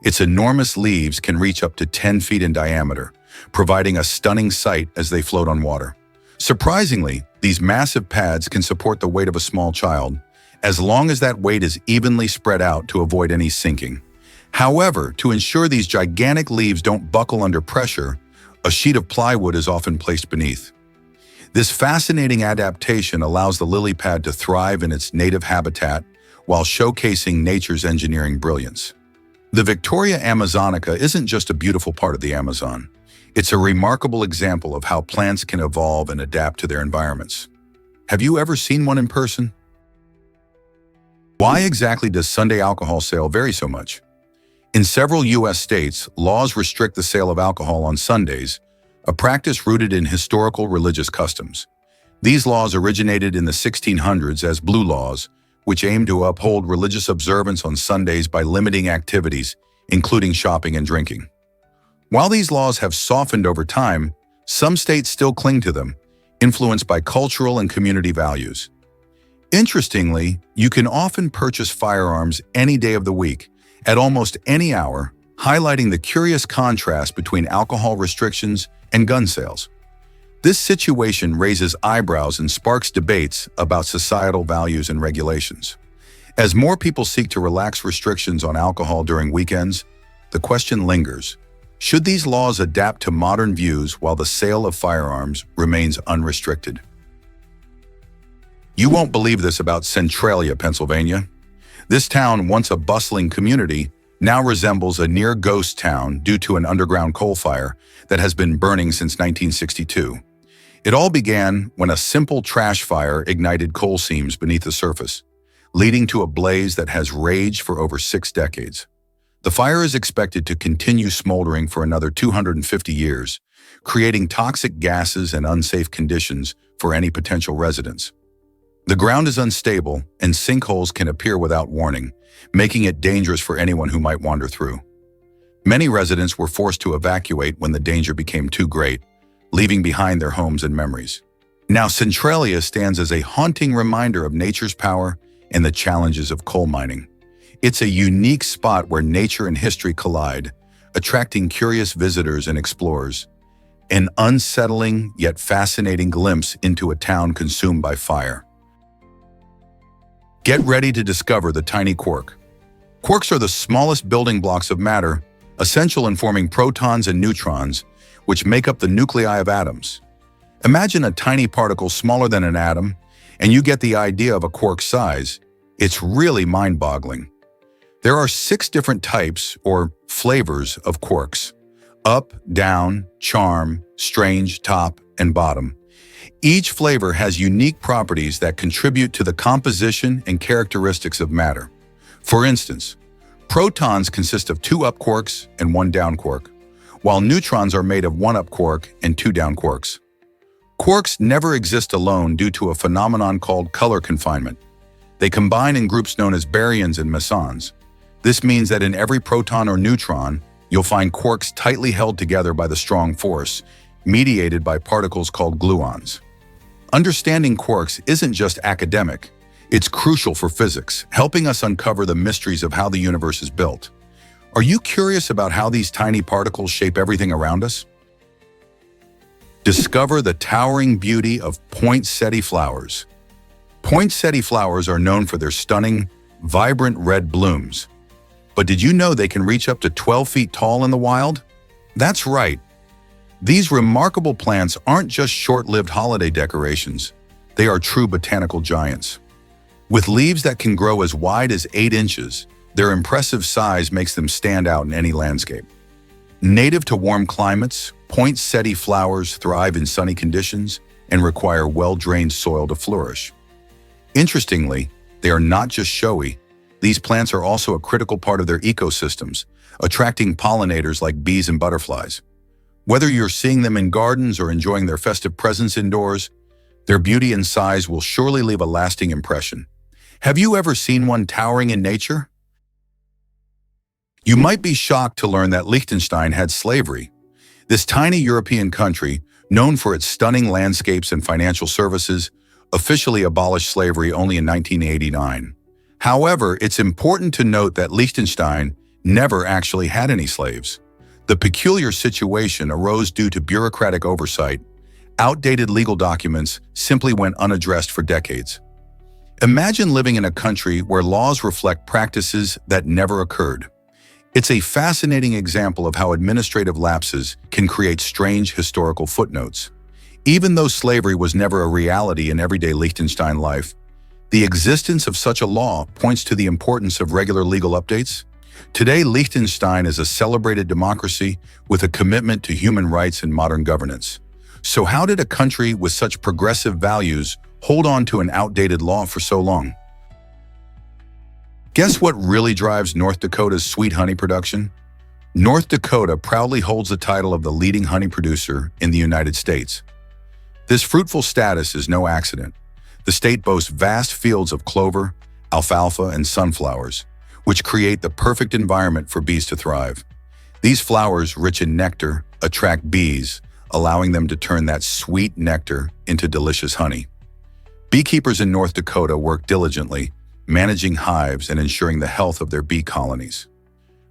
Its enormous leaves can reach up to 10 feet in diameter, providing a stunning sight as they float on water. Surprisingly, these massive pads can support the weight of a small child, as long as that weight is evenly spread out to avoid any sinking. However, to ensure these gigantic leaves don't buckle under pressure, a sheet of plywood is often placed beneath. This fascinating adaptation allows the lily pad to thrive in its native habitat while showcasing nature's engineering brilliance. The Victoria Amazonica isn't just a beautiful part of the Amazon. It's a remarkable example of how plants can evolve and adapt to their environments. Have you ever seen one in person? Why exactly does Sunday alcohol sale vary so much? In several U.S. states, laws restrict the sale of alcohol on Sundays, a practice rooted in historical religious customs. These laws originated in the 1600s as blue laws, which aimed to uphold religious observance on Sundays by limiting activities, including shopping and drinking. While these laws have softened over time, some states still cling to them, influenced by cultural and community values. Interestingly, you can often purchase firearms any day of the week, at almost any hour, highlighting the curious contrast between alcohol restrictions and gun sales. This situation raises eyebrows and sparks debates about societal values and regulations. As more people seek to relax restrictions on alcohol during weekends, the question lingers: should these laws adapt to modern views while the sale of firearms remains unrestricted? You won't believe this about Centralia, Pennsylvania. This town, once a bustling community, now resembles a near ghost town due to an underground coal fire that has been burning since 1962. It all began when a simple trash fire ignited coal seams beneath the surface, leading to a blaze that has raged for over 6 decades. The fire is expected to continue smoldering for another 250 years, creating toxic gases and unsafe conditions for any potential residents. The ground is unstable, and sinkholes can appear without warning, making it dangerous for anyone who might wander through. Many residents were forced to evacuate when the danger became too great, leaving behind their homes and memories. Now, Centralia stands as a haunting reminder of nature's power and the challenges of coal mining. It's a unique spot where nature and history collide, attracting curious visitors and explorers. An unsettling yet fascinating glimpse into a town consumed by fire. Get ready to discover the tiny quark. Quarks are the smallest building blocks of matter, essential in forming protons and neutrons, which make up the nuclei of atoms. Imagine a tiny particle smaller than an atom, and you get the idea of a quark size. It's really mind-boggling. There are 6 different types, or flavors, of quarks: up, down, charm, strange, top, and bottom. Each flavor has unique properties that contribute to the composition and characteristics of matter. For instance, protons consist of 2 up quarks and 1 down quark, while neutrons are made of 1 up quark and 2 down quarks. Quarks never exist alone due to a phenomenon called color confinement. They combine in groups known as baryons and mesons. This means that in every proton or neutron, you'll find quarks tightly held together by the strong force, mediated by particles called gluons. Understanding quarks isn't just academic, it's crucial for physics, helping us uncover the mysteries of how the universe is built. Are you curious about how these tiny particles shape everything around us? Discover the towering beauty of poinsettia flowers. Poinsettia flowers are known for their stunning, vibrant red blooms. But did you know they can reach up to 12 feet tall in the wild? That's right. These remarkable plants aren't just short-lived holiday decorations. They are true botanical giants. With leaves that can grow as wide as 8 inches, their impressive size makes them stand out in any landscape. Native to warm climates, poinsettia flowers thrive in sunny conditions and require well-drained soil to flourish. Interestingly, they are not just showy. These plants are also a critical part of their ecosystems, attracting pollinators like bees and butterflies. Whether you're seeing them in gardens or enjoying their festive presence indoors, their beauty and size will surely leave a lasting impression. Have you ever seen one towering in nature? You might be shocked to learn that Liechtenstein had slavery. This tiny European country, known for its stunning landscapes and financial services, officially abolished slavery only in 1989. However, it's important to note that Liechtenstein never actually had any slaves. The peculiar situation arose due to bureaucratic oversight. Outdated legal documents simply went unaddressed for decades. Imagine living in a country where laws reflect practices that never occurred. It's a fascinating example of how administrative lapses can create strange historical footnotes. Even though slavery was never a reality in everyday Liechtenstein life, the existence of such a law points to the importance of regular legal updates. Today, Liechtenstein is a celebrated democracy with a commitment to human rights and modern governance. So how did a country with such progressive values hold on to an outdated law for so long? Guess what really drives North Dakota's sweet honey production? North Dakota proudly holds the title of the leading honey producer in the United States. This fruitful status is no accident. The state boasts vast fields of clover, alfalfa, and sunflowers, which create the perfect environment for bees to thrive. These flowers, rich in nectar, attract bees, allowing them to turn that sweet nectar into delicious honey. Beekeepers in North Dakota work diligently, managing hives and ensuring the health of their bee colonies.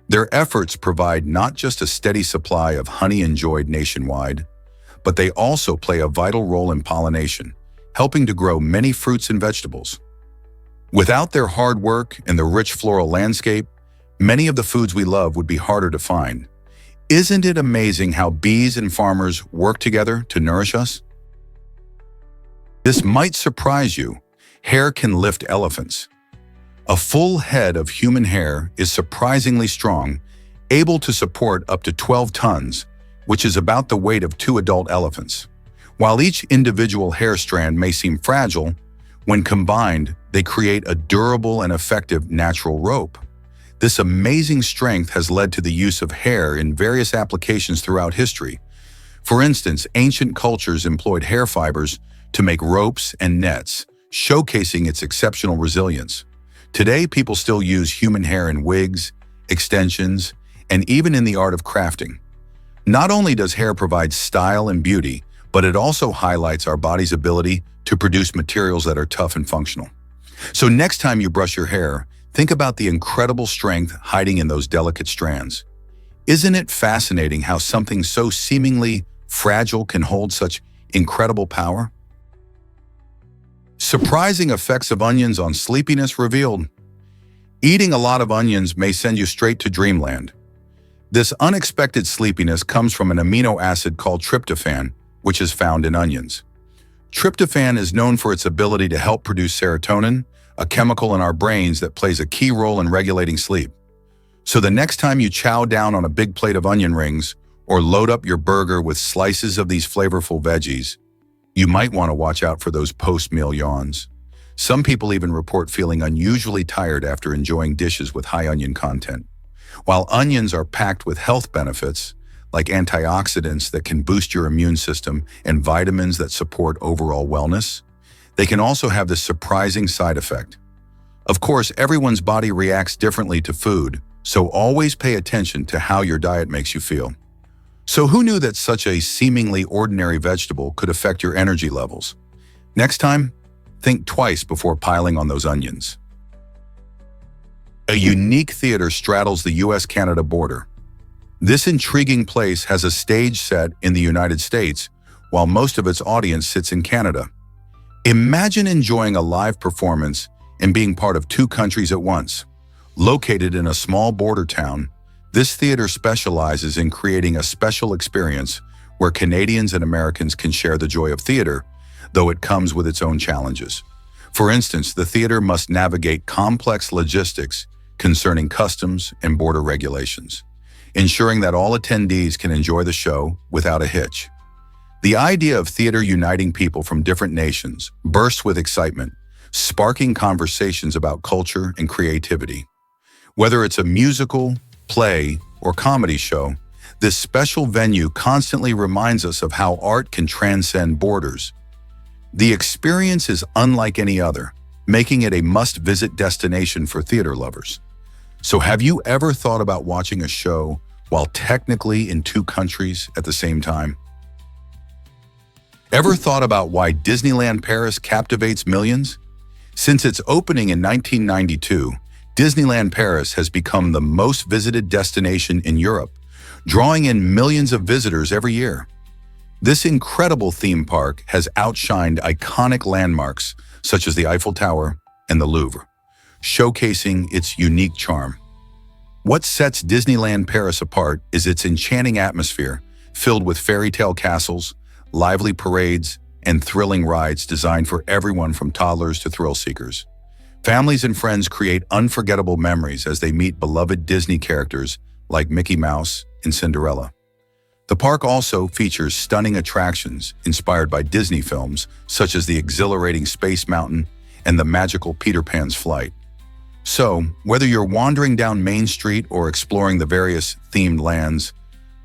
Their efforts provide not just a steady supply of honey enjoyed nationwide, but they also play a vital role in pollination, helping to grow many fruits and vegetables. Without their hard work and the rich floral landscape, many of the foods we love would be harder to find. Isn't it amazing how bees and farmers work together to nourish us? This might surprise you. Hair can lift elephants. A full head of human hair is surprisingly strong, able to support up to 12 tons, which is about the weight of 2 adult elephants. While each individual hair strand may seem fragile, when combined, they create a durable and effective natural rope. This amazing strength has led to the use of hair in various applications throughout history. For instance, ancient cultures employed hair fibers to make ropes and nets, showcasing its exceptional resilience. Today, people still use human hair in wigs, extensions, and even in the art of crafting. Not only does hair provide style and beauty, but it also highlights our body's ability to produce materials that are tough and functional. So next time you brush your hair, think about the incredible strength hiding in those delicate strands. Isn't it fascinating how something so seemingly fragile can hold such incredible power? Surprising effects of onions on sleepiness revealed. Eating a lot of onions may send you straight to dreamland. This unexpected sleepiness comes from an amino acid called tryptophan, which is found in onions. Tryptophan is known for its ability to help produce serotonin, a chemical in our brains that plays a key role in regulating sleep. So the next time you chow down on a big plate of onion rings or load up your burger with slices of these flavorful veggies, You might want to watch out for those post-meal yawns. Some people even report feeling unusually tired after enjoying dishes with high onion content. While onions are packed with health benefits, like antioxidants that can boost your immune system and vitamins that support overall wellness, they can also have this surprising side effect. Of course, everyone's body reacts differently to food, so always pay attention to how your diet makes you feel. So who knew that such a seemingly ordinary vegetable could affect your energy levels? Next time, think twice before piling on those onions. A unique theater straddles the US-Canada border. This intriguing place has a stage set in the United States, while most of its audience sits in Canada. Imagine enjoying a live performance and being part of two countries at once. Located in a small border town, this theater specializes in creating a special experience where Canadians and Americans can share the joy of theater, though it comes with its own challenges. For instance, the theater must navigate complex logistics concerning customs and border regulations, ensuring that all attendees can enjoy the show without a hitch. The idea of theater uniting people from different nations bursts with excitement, sparking conversations about culture and creativity. Whether it's a musical, play, or comedy show, this special venue constantly reminds us of how art can transcend borders. The experience is unlike any other, making it a must-visit destination for theater lovers. So have you ever thought about watching a show while technically in two countries at the same time? Ever thought about why Disneyland Paris captivates millions? Since its opening in 1992, Disneyland Paris has become the most visited destination in Europe, drawing in millions of visitors every year. This incredible theme park has outshined iconic landmarks such as the Eiffel Tower and the Louvre, showcasing its unique charm. What sets Disneyland Paris apart is its enchanting atmosphere, filled with fairy tale castles, lively parades, and thrilling rides designed for everyone from toddlers to thrill seekers. Families and friends create unforgettable memories as they meet beloved Disney characters like Mickey Mouse and Cinderella. The park also features stunning attractions inspired by Disney films, such as the exhilarating Space Mountain and the magical Peter Pan's flight. So, whether you're wandering down Main Street or exploring the various themed lands,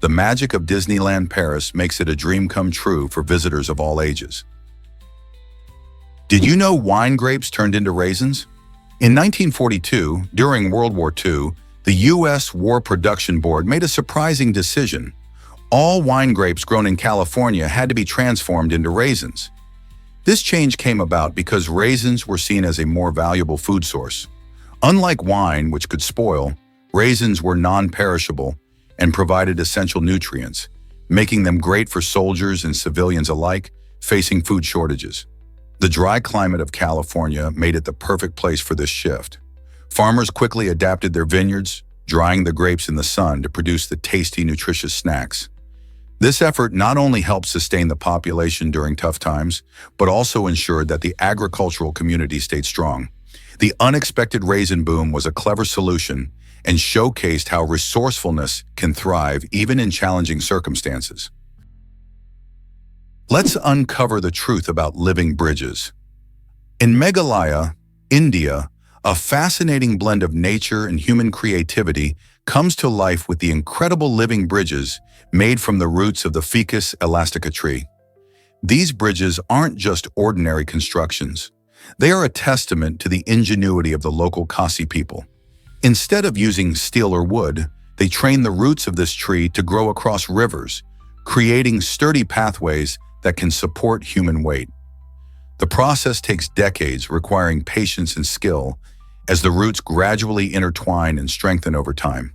the magic of Disneyland Paris makes it a dream come true for visitors of all ages. Did you know wine grapes turned into raisins? In 1942, during World War II, the U.S. War Production Board made a surprising decision. All wine grapes grown in California had to be transformed into raisins. This change came about because raisins were seen as a more valuable food source. Unlike wine, which could spoil, raisins were non-perishable and provided essential nutrients, making them great for soldiers and civilians alike facing food shortages. The dry climate of California made it the perfect place for this shift. Farmers quickly adapted their vineyards, drying the grapes in the sun to produce the tasty, nutritious snacks. This effort not only helped sustain the population during tough times, but also ensured that the agricultural community stayed strong. The unexpected raisin boom was a clever solution and showcased how resourcefulness can thrive even in challenging circumstances. Let's uncover the truth about living bridges. In Meghalaya, India, a fascinating blend of nature and human creativity comes to life with the incredible living bridges made from the roots of the Ficus elastica tree. These bridges aren't just ordinary constructions. They are a testament to the ingenuity of the local Khasi people. Instead of using steel or wood, they train the roots of this tree to grow across rivers, creating sturdy pathways that can support human weight. The process takes decades, requiring patience and skill, as the roots gradually intertwine and strengthen over time.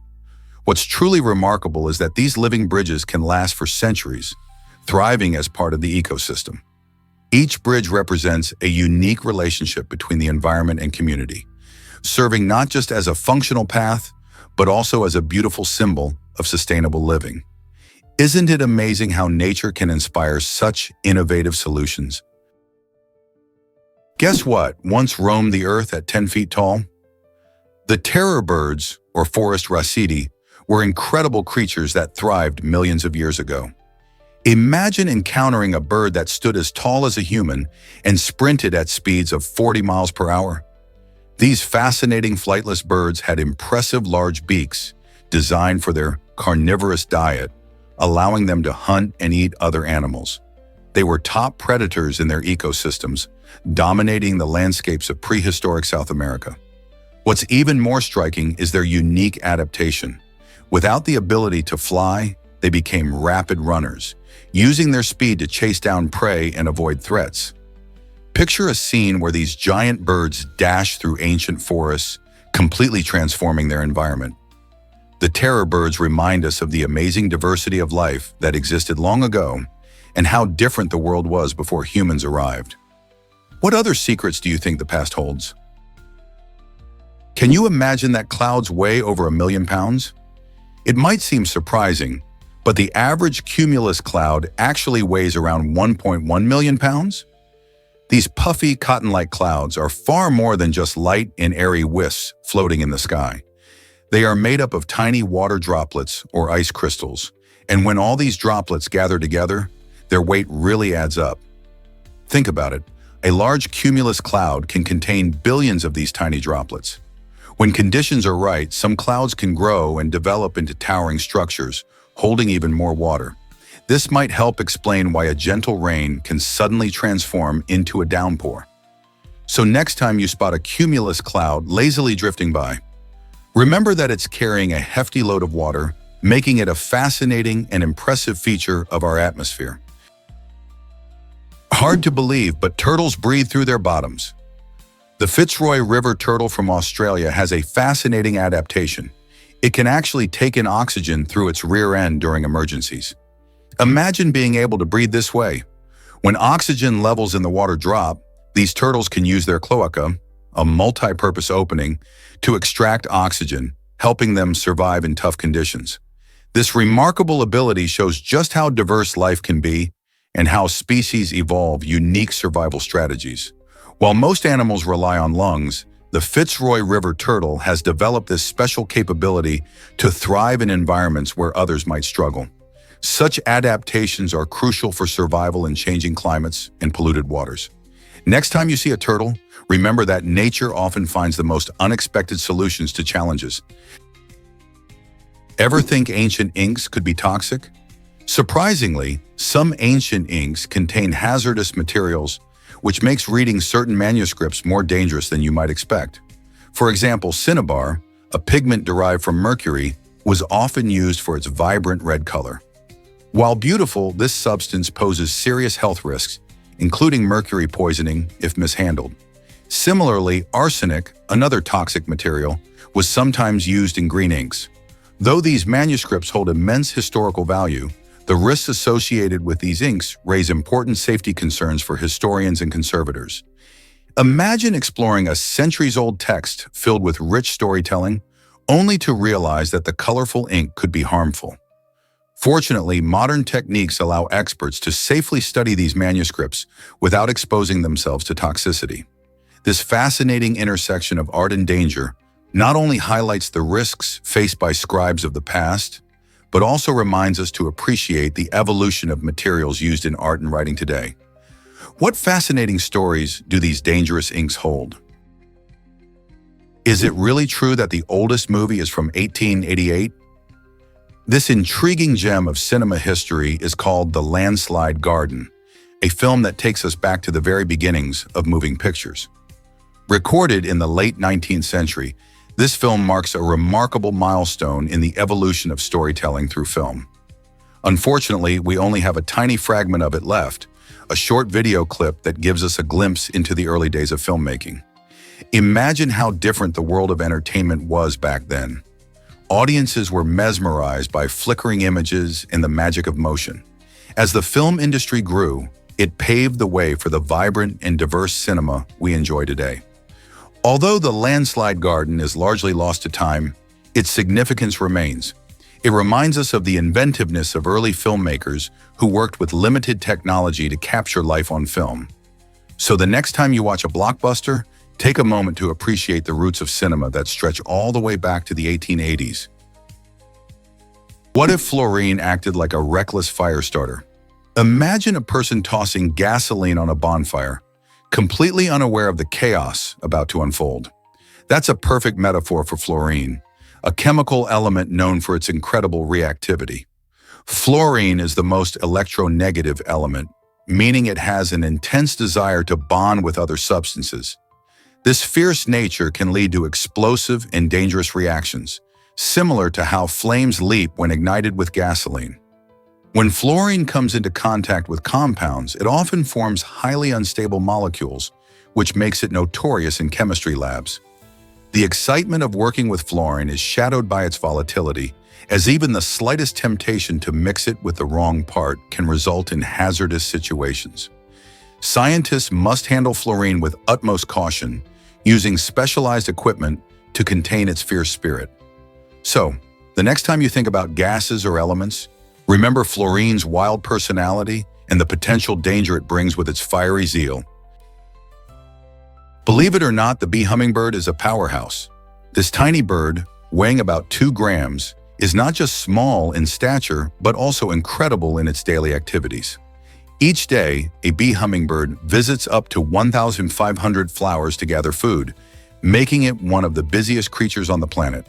What's truly remarkable is that these living bridges can last for centuries, thriving as part of the ecosystem. Each bridge represents a unique relationship between the environment and community, serving not just as a functional path, but also as a beautiful symbol of sustainable living. Isn't it amazing how nature can inspire such innovative solutions? Guess what once roamed the earth at 10 feet tall? The terror birds, or forest racidi, were incredible creatures that thrived millions of years ago. Imagine encountering a bird that stood as tall as a human and sprinted at speeds of 40 miles per hour. These fascinating flightless birds had impressive large beaks designed for their carnivorous diet, allowing them to hunt and eat other animals. They were top predators in their ecosystems, dominating the landscapes of prehistoric South America. What's even more striking is their unique adaptation. Without the ability to fly, they became rapid runners, using their speed to chase down prey and avoid threats. Picture a scene where these giant birds dash through ancient forests, completely transforming their environment. The terror birds remind us of the amazing diversity of life that existed long ago and how different the world was before humans arrived. What other secrets do you think the past holds? Can you imagine that clouds weigh over 1 million pounds? It might seem surprising, but the average cumulus cloud actually weighs around 1.1 million pounds. These puffy, cotton-like clouds are far more than just light and airy wisps floating in the sky. They are made up of tiny water droplets or ice crystals, and when all these droplets gather together, their weight really adds up. Think about it. A large cumulus cloud can contain billions of these tiny droplets. When conditions are right, some clouds can grow and develop into towering structures, holding even more water. This might help explain why a gentle rain can suddenly transform into a downpour. So next time you spot a cumulus cloud lazily drifting by, remember that it's carrying a hefty load of water, making it a fascinating and impressive feature of our atmosphere. Hard to believe, but turtles breathe through their bottoms. The Fitzroy River turtle from Australia has a fascinating adaptation. It can actually take in oxygen through its rear end during emergencies. Imagine being able to breathe this way. When oxygen levels in the water drop, these turtles can use their cloaca, a multi-purpose opening, to extract oxygen, helping them survive in tough conditions. This remarkable ability shows just how diverse life can be and how species evolve unique survival strategies. While most animals rely on lungs, the Fitzroy River turtle has developed this special capability to thrive in environments where others might struggle. Such adaptations are crucial for survival in changing climates and polluted waters. Next time you see a turtle, remember that nature often finds the most unexpected solutions to challenges. Ever think ancient inks could be toxic? Surprisingly, some ancient inks contain hazardous materials, which makes reading certain manuscripts more dangerous than you might expect. For example, cinnabar, a pigment derived from mercury, was often used for its vibrant red color. While beautiful, this substance poses serious health risks, including mercury poisoning if mishandled. Similarly, arsenic, another toxic material, was sometimes used in green inks. Though these manuscripts hold immense historical value, the risks associated with these inks raise important safety concerns for historians and conservators. Imagine exploring a centuries-old text filled with rich storytelling, only to realize that the colorful ink could be harmful. Fortunately, modern techniques allow experts to safely study these manuscripts without exposing themselves to toxicity. This fascinating intersection of art and danger not only highlights the risks faced by scribes of the past, but also reminds us to appreciate the evolution of materials used in art and writing today. What fascinating stories do these dangerous inks hold? Is it really true that the oldest movie is from 1888? This intriguing gem of cinema history is called The Landslide Garden, a film that takes us back to the very beginnings of moving pictures. Recorded in the late 19th century, this film marks a remarkable milestone in the evolution of storytelling through film. Unfortunately, we only have a tiny fragment of it left, a short video clip that gives us a glimpse into the early days of filmmaking. Imagine how different the world of entertainment was back then. Audiences were mesmerized by flickering images and the magic of motion. As the film industry grew, it paved the way for the vibrant and diverse cinema we enjoy today. Although The Landslide Garden is largely lost to time, its significance remains. It reminds us of the inventiveness of early filmmakers who worked with limited technology to capture life on film. So the next time you watch a blockbuster, take a moment to appreciate the roots of cinema that stretch all the way back to the 1880s. What if fluorine acted like a reckless fire starter? Imagine a person tossing gasoline on a bonfire, completely unaware of the chaos about to unfold. That's a perfect metaphor for fluorine, a chemical element known for its incredible reactivity. Fluorine is the most electronegative element, meaning it has an intense desire to bond with other substances. This fierce nature can lead to explosive and dangerous reactions, similar to how flames leap when ignited with gasoline. When fluorine comes into contact with compounds, it often forms highly unstable molecules, which makes it notorious in chemistry labs. The excitement of working with fluorine is shadowed by its volatility, as even the slightest temptation to mix it with the wrong part can result in hazardous situations. Scientists must handle fluorine with utmost caution, using specialized equipment to contain its fierce spirit. So, the next time you think about gases or elements, remember fluorine's wild personality and the potential danger it brings with its fiery zeal. Believe it or not, the bee hummingbird is a powerhouse. This tiny bird, weighing about 2 grams, is not just small in stature, but also incredible in its daily activities. Each day, a bee hummingbird visits up to 1,500 flowers to gather food, making it one of the busiest creatures on the planet.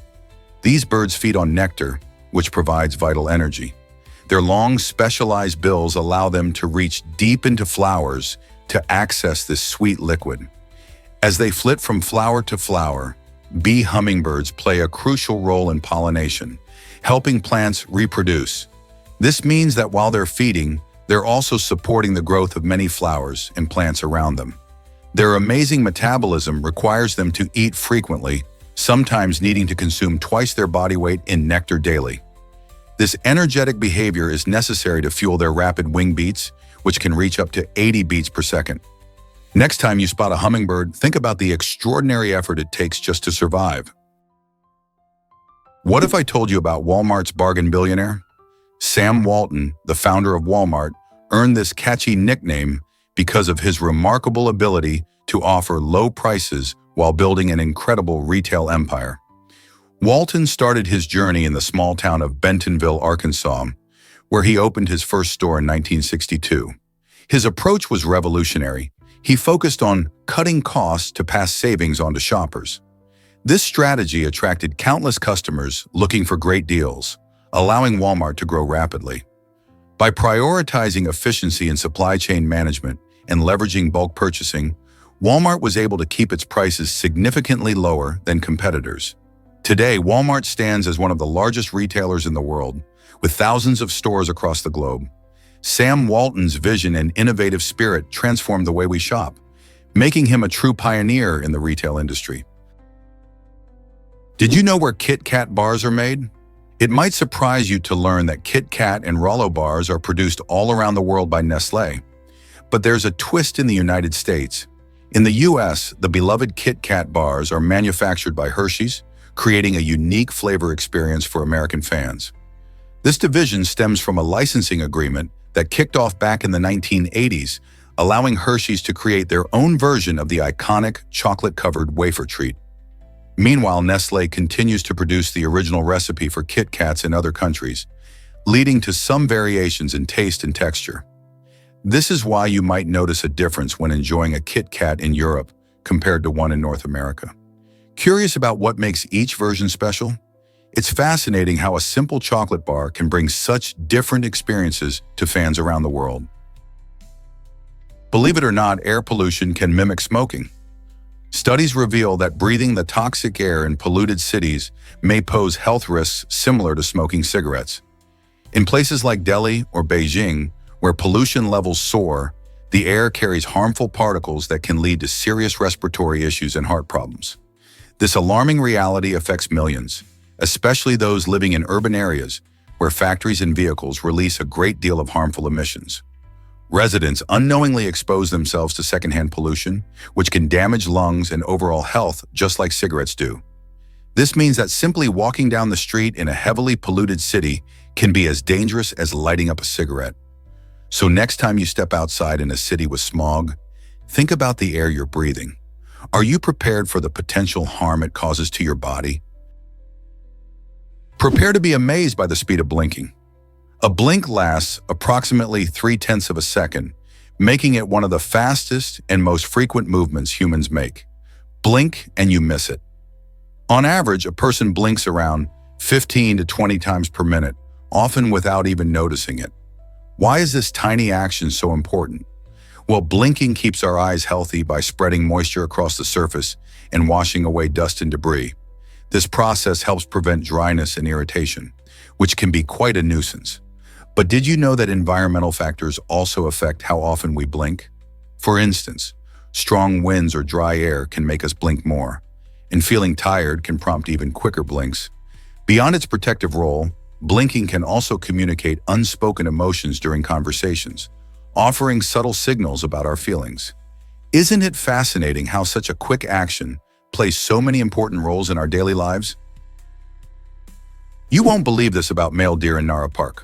These birds feed on nectar, which provides vital energy. Their long, specialized bills allow them to reach deep into flowers to access this sweet liquid. As they flit from flower to flower, bee hummingbirds play a crucial role in pollination, helping plants reproduce. This means that while they're feeding, they're also supporting the growth of many flowers and plants around them. Their amazing metabolism requires them to eat frequently, sometimes needing to consume twice their body weight in nectar daily. This energetic behavior is necessary to fuel their rapid wing beats, which can reach up to 80 beats per second. Next time you spot a hummingbird, think about the extraordinary effort it takes just to survive. What if I told you about Walmart's bargain billionaire? Sam Walton, the founder of Walmart, earned this catchy nickname because of his remarkable ability to offer low prices while building an incredible retail empire. Walton started his journey in the small town of Bentonville, Arkansas, where he opened his first store in 1962. His approach was revolutionary. He focused on cutting costs to pass savings on to shoppers. This strategy attracted countless customers looking for great deals, allowing Walmart to grow rapidly. By prioritizing efficiency in supply chain management and leveraging bulk purchasing, Walmart was able to keep its prices significantly lower than competitors. Today, Walmart stands as one of the largest retailers in the world, with thousands of stores across the globe. Sam Walton's vision and innovative spirit transformed the way we shop, making him a true pioneer in the retail industry. Did you know where Kit Kat bars are made? It might surprise you to learn that Kit Kat and Rollo bars are produced all around the world by Nestlé. But there's a twist in the United States. In the US, the beloved Kit Kat bars are manufactured by Hershey's, creating a unique flavor experience for American fans. This division stems from a licensing agreement that kicked off back in the 1980s, allowing Hershey's to create their own version of the iconic chocolate-covered wafer treat. Meanwhile, Nestlé continues to produce the original recipe for Kit Kats in other countries, leading to some variations in taste and texture. This is why you might notice a difference when enjoying a Kit Kat in Europe compared to one in North America. Curious about what makes each version special? It's fascinating how a simple chocolate bar can bring such different experiences to fans around the world. Believe it or not, air pollution can mimic smoking. Studies reveal that breathing the toxic air in polluted cities may pose health risks similar to smoking cigarettes. In places like Delhi or Beijing, where pollution levels soar, the air carries harmful particles that can lead to serious respiratory issues and heart problems. This alarming reality affects millions, especially those living in urban areas where factories and vehicles release a great deal of harmful emissions. Residents unknowingly expose themselves to secondhand pollution, which can damage lungs and overall health just like cigarettes do. This means that simply walking down the street in a heavily polluted city can be as dangerous as lighting up a cigarette. So next time you step outside in a city with smog, think about the air you're breathing. Are you prepared for the potential harm it causes to your body? Prepare to be amazed by the speed of blinking. A blink lasts approximately 3/10 of a second, making it one of the fastest and most frequent movements humans make. Blink and you miss it. On average, a person blinks around 15 to 20 times per minute, often without even noticing it. Why is this tiny action so important? Well, blinking keeps our eyes healthy by spreading moisture across the surface and washing away dust and debris. This process helps prevent dryness and irritation, which can be quite a nuisance. But did you know that environmental factors also affect how often we blink? For instance, strong winds or dry air can make us blink more, and feeling tired can prompt even quicker blinks. Beyond its protective role, blinking can also communicate unspoken emotions during conversations, offering subtle signals about our feelings. Isn't it fascinating how such a quick action plays so many important roles in our daily lives? You won't believe this about male deer in Nara Park.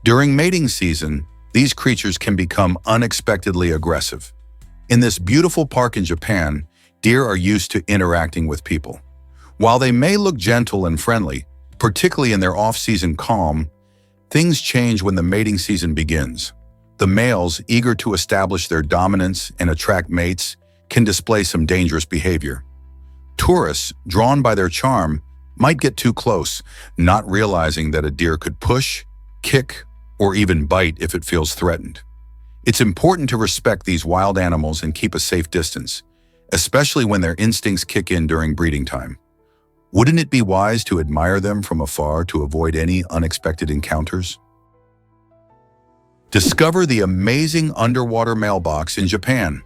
During mating season, these creatures can become unexpectedly aggressive. In this beautiful park in Japan, deer are used to interacting with people. While they may look gentle and friendly, particularly in their off-season calm, things change when the mating season begins. The males, eager to establish their dominance and attract mates, can display some dangerous behavior. Tourists, drawn by their charm, might get too close, not realizing that a deer could push, kick, or even bite if it feels threatened. It's important to respect these wild animals and keep a safe distance, especially when their instincts kick in during breeding time. Wouldn't it be wise to admire them from afar to avoid any unexpected encounters? Discover the amazing underwater mailbox in Japan.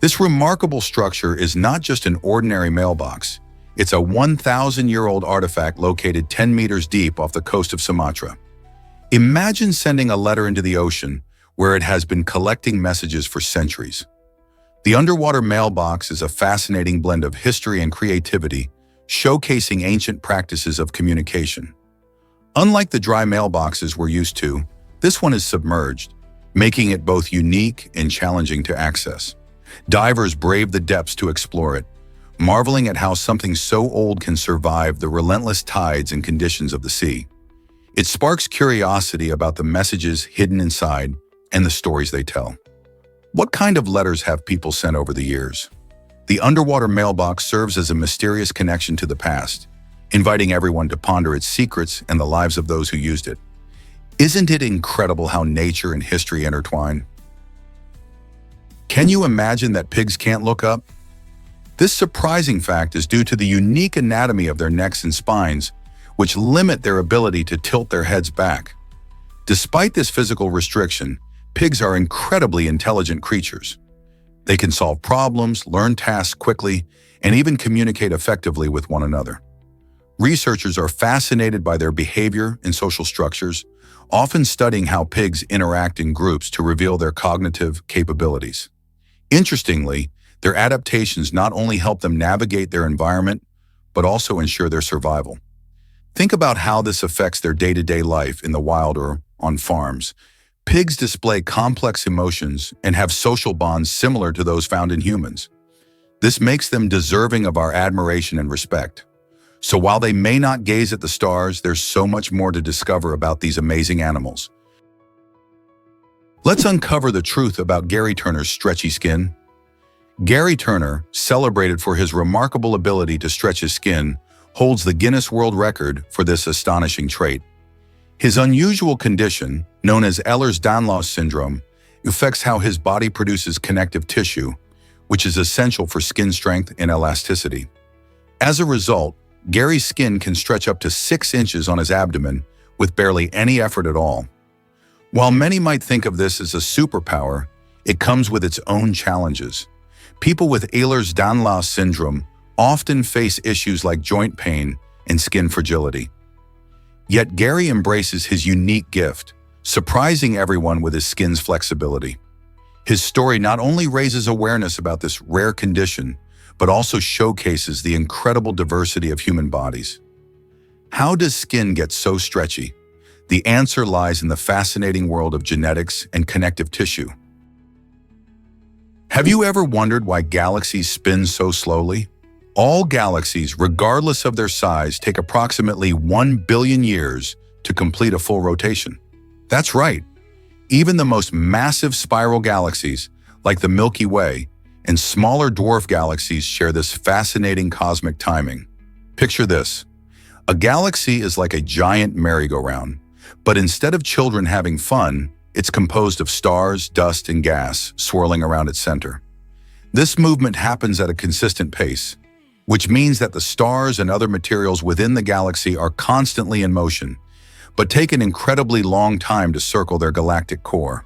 This remarkable structure is not just an ordinary mailbox. It's a 1,000-year-old artifact located 10 meters deep off the coast of Sumatra. Imagine sending a letter into the ocean where it has been collecting messages for centuries. The underwater mailbox is a fascinating blend of history and creativity, showcasing ancient practices of communication. Unlike the dry mailboxes we're used to, this one is submerged, making it both unique and challenging to access. Divers brave the depths to explore it, marveling at how something so old can survive the relentless tides and conditions of the sea. It sparks curiosity about the messages hidden inside and the stories they tell. What kind of letters have people sent over the years? The underwater mailbox serves as a mysterious connection to the past, inviting everyone to ponder its secrets and the lives of those who used it. Isn't it incredible how nature and history intertwine? Can you imagine that pigs can't look up? This surprising fact is due to the unique anatomy of their necks and spines, which limit their ability to tilt their heads back. Despite this physical restriction, pigs are incredibly intelligent creatures. They can solve problems, learn tasks quickly, and even communicate effectively with one another. Researchers are fascinated by their behavior and social structures, often studying how pigs interact in groups to reveal their cognitive capabilities. Interestingly, their adaptations not only help them navigate their environment, but also ensure their survival. Think about how this affects their day-to-day life in the wild or on farms. Pigs display complex emotions and have social bonds similar to those found in humans. This makes them deserving of our admiration and respect. So while they may not gaze at the stars, there's so much more to discover about these amazing animals. Let's uncover the truth about Gary Turner's stretchy skin. Gary Turner, celebrated for his remarkable ability to stretch his skin, holds the Guinness World Record for this astonishing trait. His unusual condition, known as Ehlers-Danlos syndrome, affects how his body produces connective tissue, which is essential for skin strength and elasticity. As a result, Gary's skin can stretch up to 6 inches on his abdomen with barely any effort at all. While many might think of this as a superpower, it comes with its own challenges. People with Ehlers-Danlos syndrome often face issues like joint pain and skin fragility. Yet Gary embraces his unique gift, surprising everyone with his skin's flexibility. His story not only raises awareness about this rare condition, but also showcases the incredible diversity of human bodies. How does skin get so stretchy? The answer lies in the fascinating world of genetics and connective tissue. Have you ever wondered why galaxies spin so slowly? All galaxies, regardless of their size, take approximately 1 billion years to complete a full rotation. That's right. Even the most massive spiral galaxies, like the Milky Way, and smaller dwarf galaxies share this fascinating cosmic timing. Picture this. A galaxy is like a giant merry-go-round, but instead of children having fun, it's composed of stars, dust, and gas swirling around its center. This movement happens at a consistent pace, which means that the stars and other materials within the galaxy are constantly in motion, but take an incredibly long time to circle their galactic core.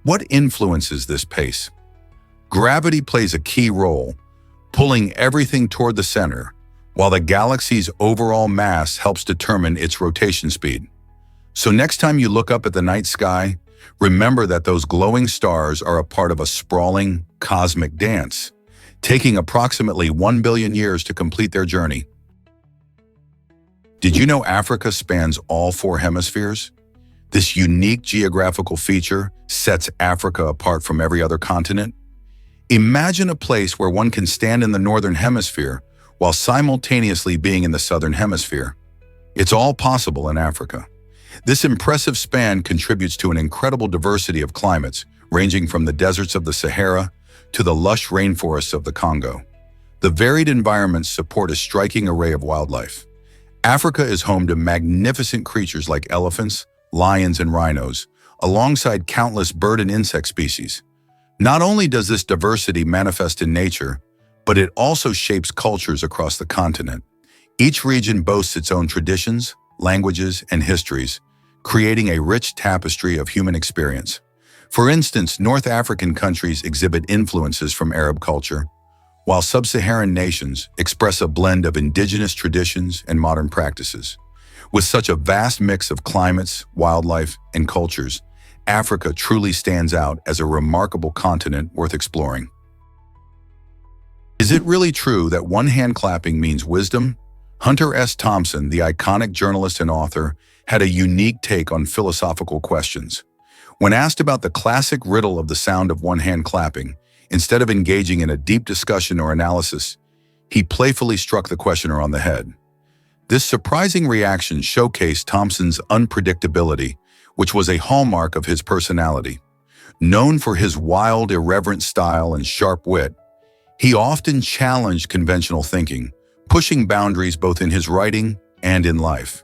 What influences this pace? Gravity plays a key role, pulling everything toward the center, while the galaxy's overall mass helps determine its rotation speed. So next time you look up at the night sky, remember that those glowing stars are a part of a sprawling cosmic dance, taking approximately 1 billion years to complete their journey. Did you know Africa spans all 4 hemispheres? This unique geographical feature sets Africa apart from every other continent. Imagine a place where one can stand in the northern hemisphere while simultaneously being in the southern hemisphere. It's all possible in Africa. This impressive span contributes to an incredible diversity of climates, ranging from the deserts of the Sahara to the lush rainforests of the Congo. The varied environments support a striking array of wildlife. Africa is home to magnificent creatures like elephants, lions, and rhinos, alongside countless bird and insect species. Not only does this diversity manifest in nature, but it also shapes cultures across the continent. Each region boasts its own traditions, languages, and histories, creating a rich tapestry of human experience. For instance, North African countries exhibit influences from Arab culture, while sub-Saharan nations express a blend of indigenous traditions and modern practices. With such a vast mix of climates, wildlife, and cultures, Africa truly stands out as a remarkable continent worth exploring. Is it really true that one hand clapping means wisdom? Hunter S. Thompson, the iconic journalist and author, had a unique take on philosophical questions. When asked about the classic riddle of the sound of one hand clapping, instead of engaging in a deep discussion or analysis, he playfully struck the questioner on the head. This surprising reaction showcased Thompson's unpredictability, which was a hallmark of his personality. Known for his wild, irreverent style and sharp wit, he often challenged conventional thinking, pushing boundaries both in his writing and in life.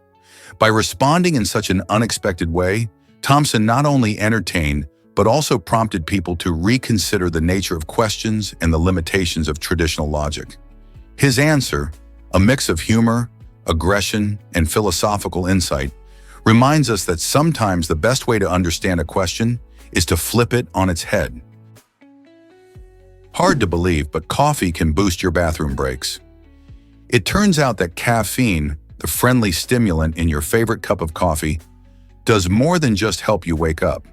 By responding in such an unexpected way, Thompson not only entertained, but also prompted people to reconsider the nature of questions and the limitations of traditional logic. His answer, a mix of humor, aggression, and philosophical insight, reminds us that sometimes the best way to understand a question is to flip it on its head. Hard to believe, but coffee can boost your bathroom breaks. It turns out that caffeine, the friendly stimulant in your favorite cup of coffee, does more than just help you wake up.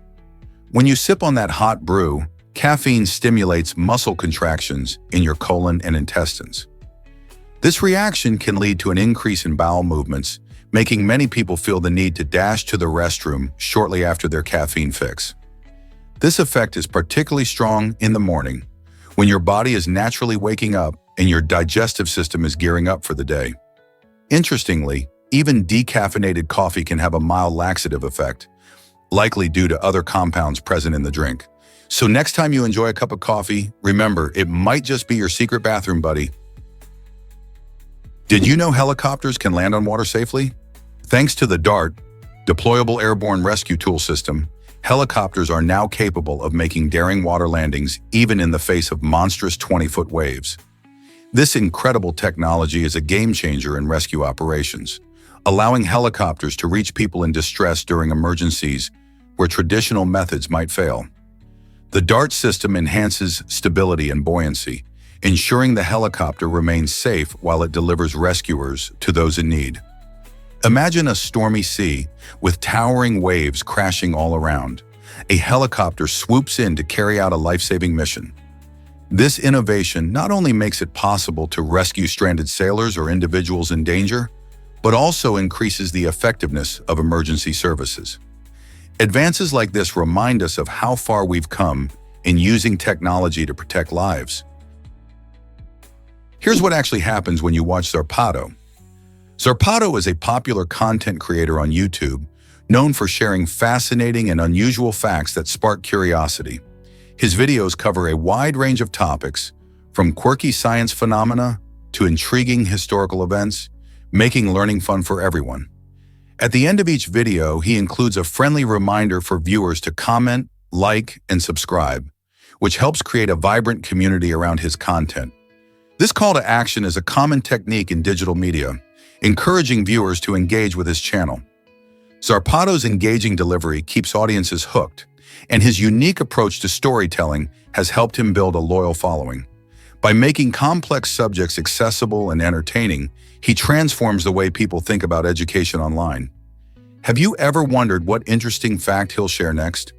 When you sip on that hot brew, caffeine stimulates muscle contractions in your colon and intestines. This reaction can lead to an increase in bowel movements, making many people feel the need to dash to the restroom shortly after their caffeine fix. This effect is particularly strong in the morning, when your body is naturally waking up and your digestive system is gearing up for the day. Interestingly, even decaffeinated coffee can have a mild laxative effect, likely due to other compounds present in the drink. So next time you enjoy a cup of coffee, remember, it might just be your secret bathroom buddy. Did you know helicopters can land on water safely? Thanks to the DART, Deployable Airborne Rescue Tool System, helicopters are now capable of making daring water landings even in the face of monstrous 20-foot waves. This incredible technology is a game-changer in rescue operations, allowing helicopters to reach people in distress during emergencies where traditional methods might fail. The DART system enhances stability and buoyancy, ensuring the helicopter remains safe while it delivers rescuers to those in need. Imagine a stormy sea with towering waves crashing all around. A helicopter swoops in to carry out a life-saving mission. This innovation not only makes it possible to rescue stranded sailors or individuals in danger, but also increases the effectiveness of emergency services. Advances like this remind us of how far we've come in using technology to protect lives. Here's what actually happens when you watch Zarpato. Zarpato is a popular content creator on YouTube, known for sharing fascinating and unusual facts that spark curiosity. His videos cover a wide range of topics, from quirky science phenomena to intriguing historical events, making learning fun for everyone. At the end of each video, he includes a friendly reminder for viewers to comment, like, and subscribe, which helps create a vibrant community around his content. This call to action is a common technique in digital media, encouraging viewers to engage with his channel. Zarpato's engaging delivery keeps audiences hooked, and his unique approach to storytelling has helped him build a loyal following. By making complex subjects accessible and entertaining, he transforms the way people think about education online. Have you ever wondered what interesting fact he'll share next?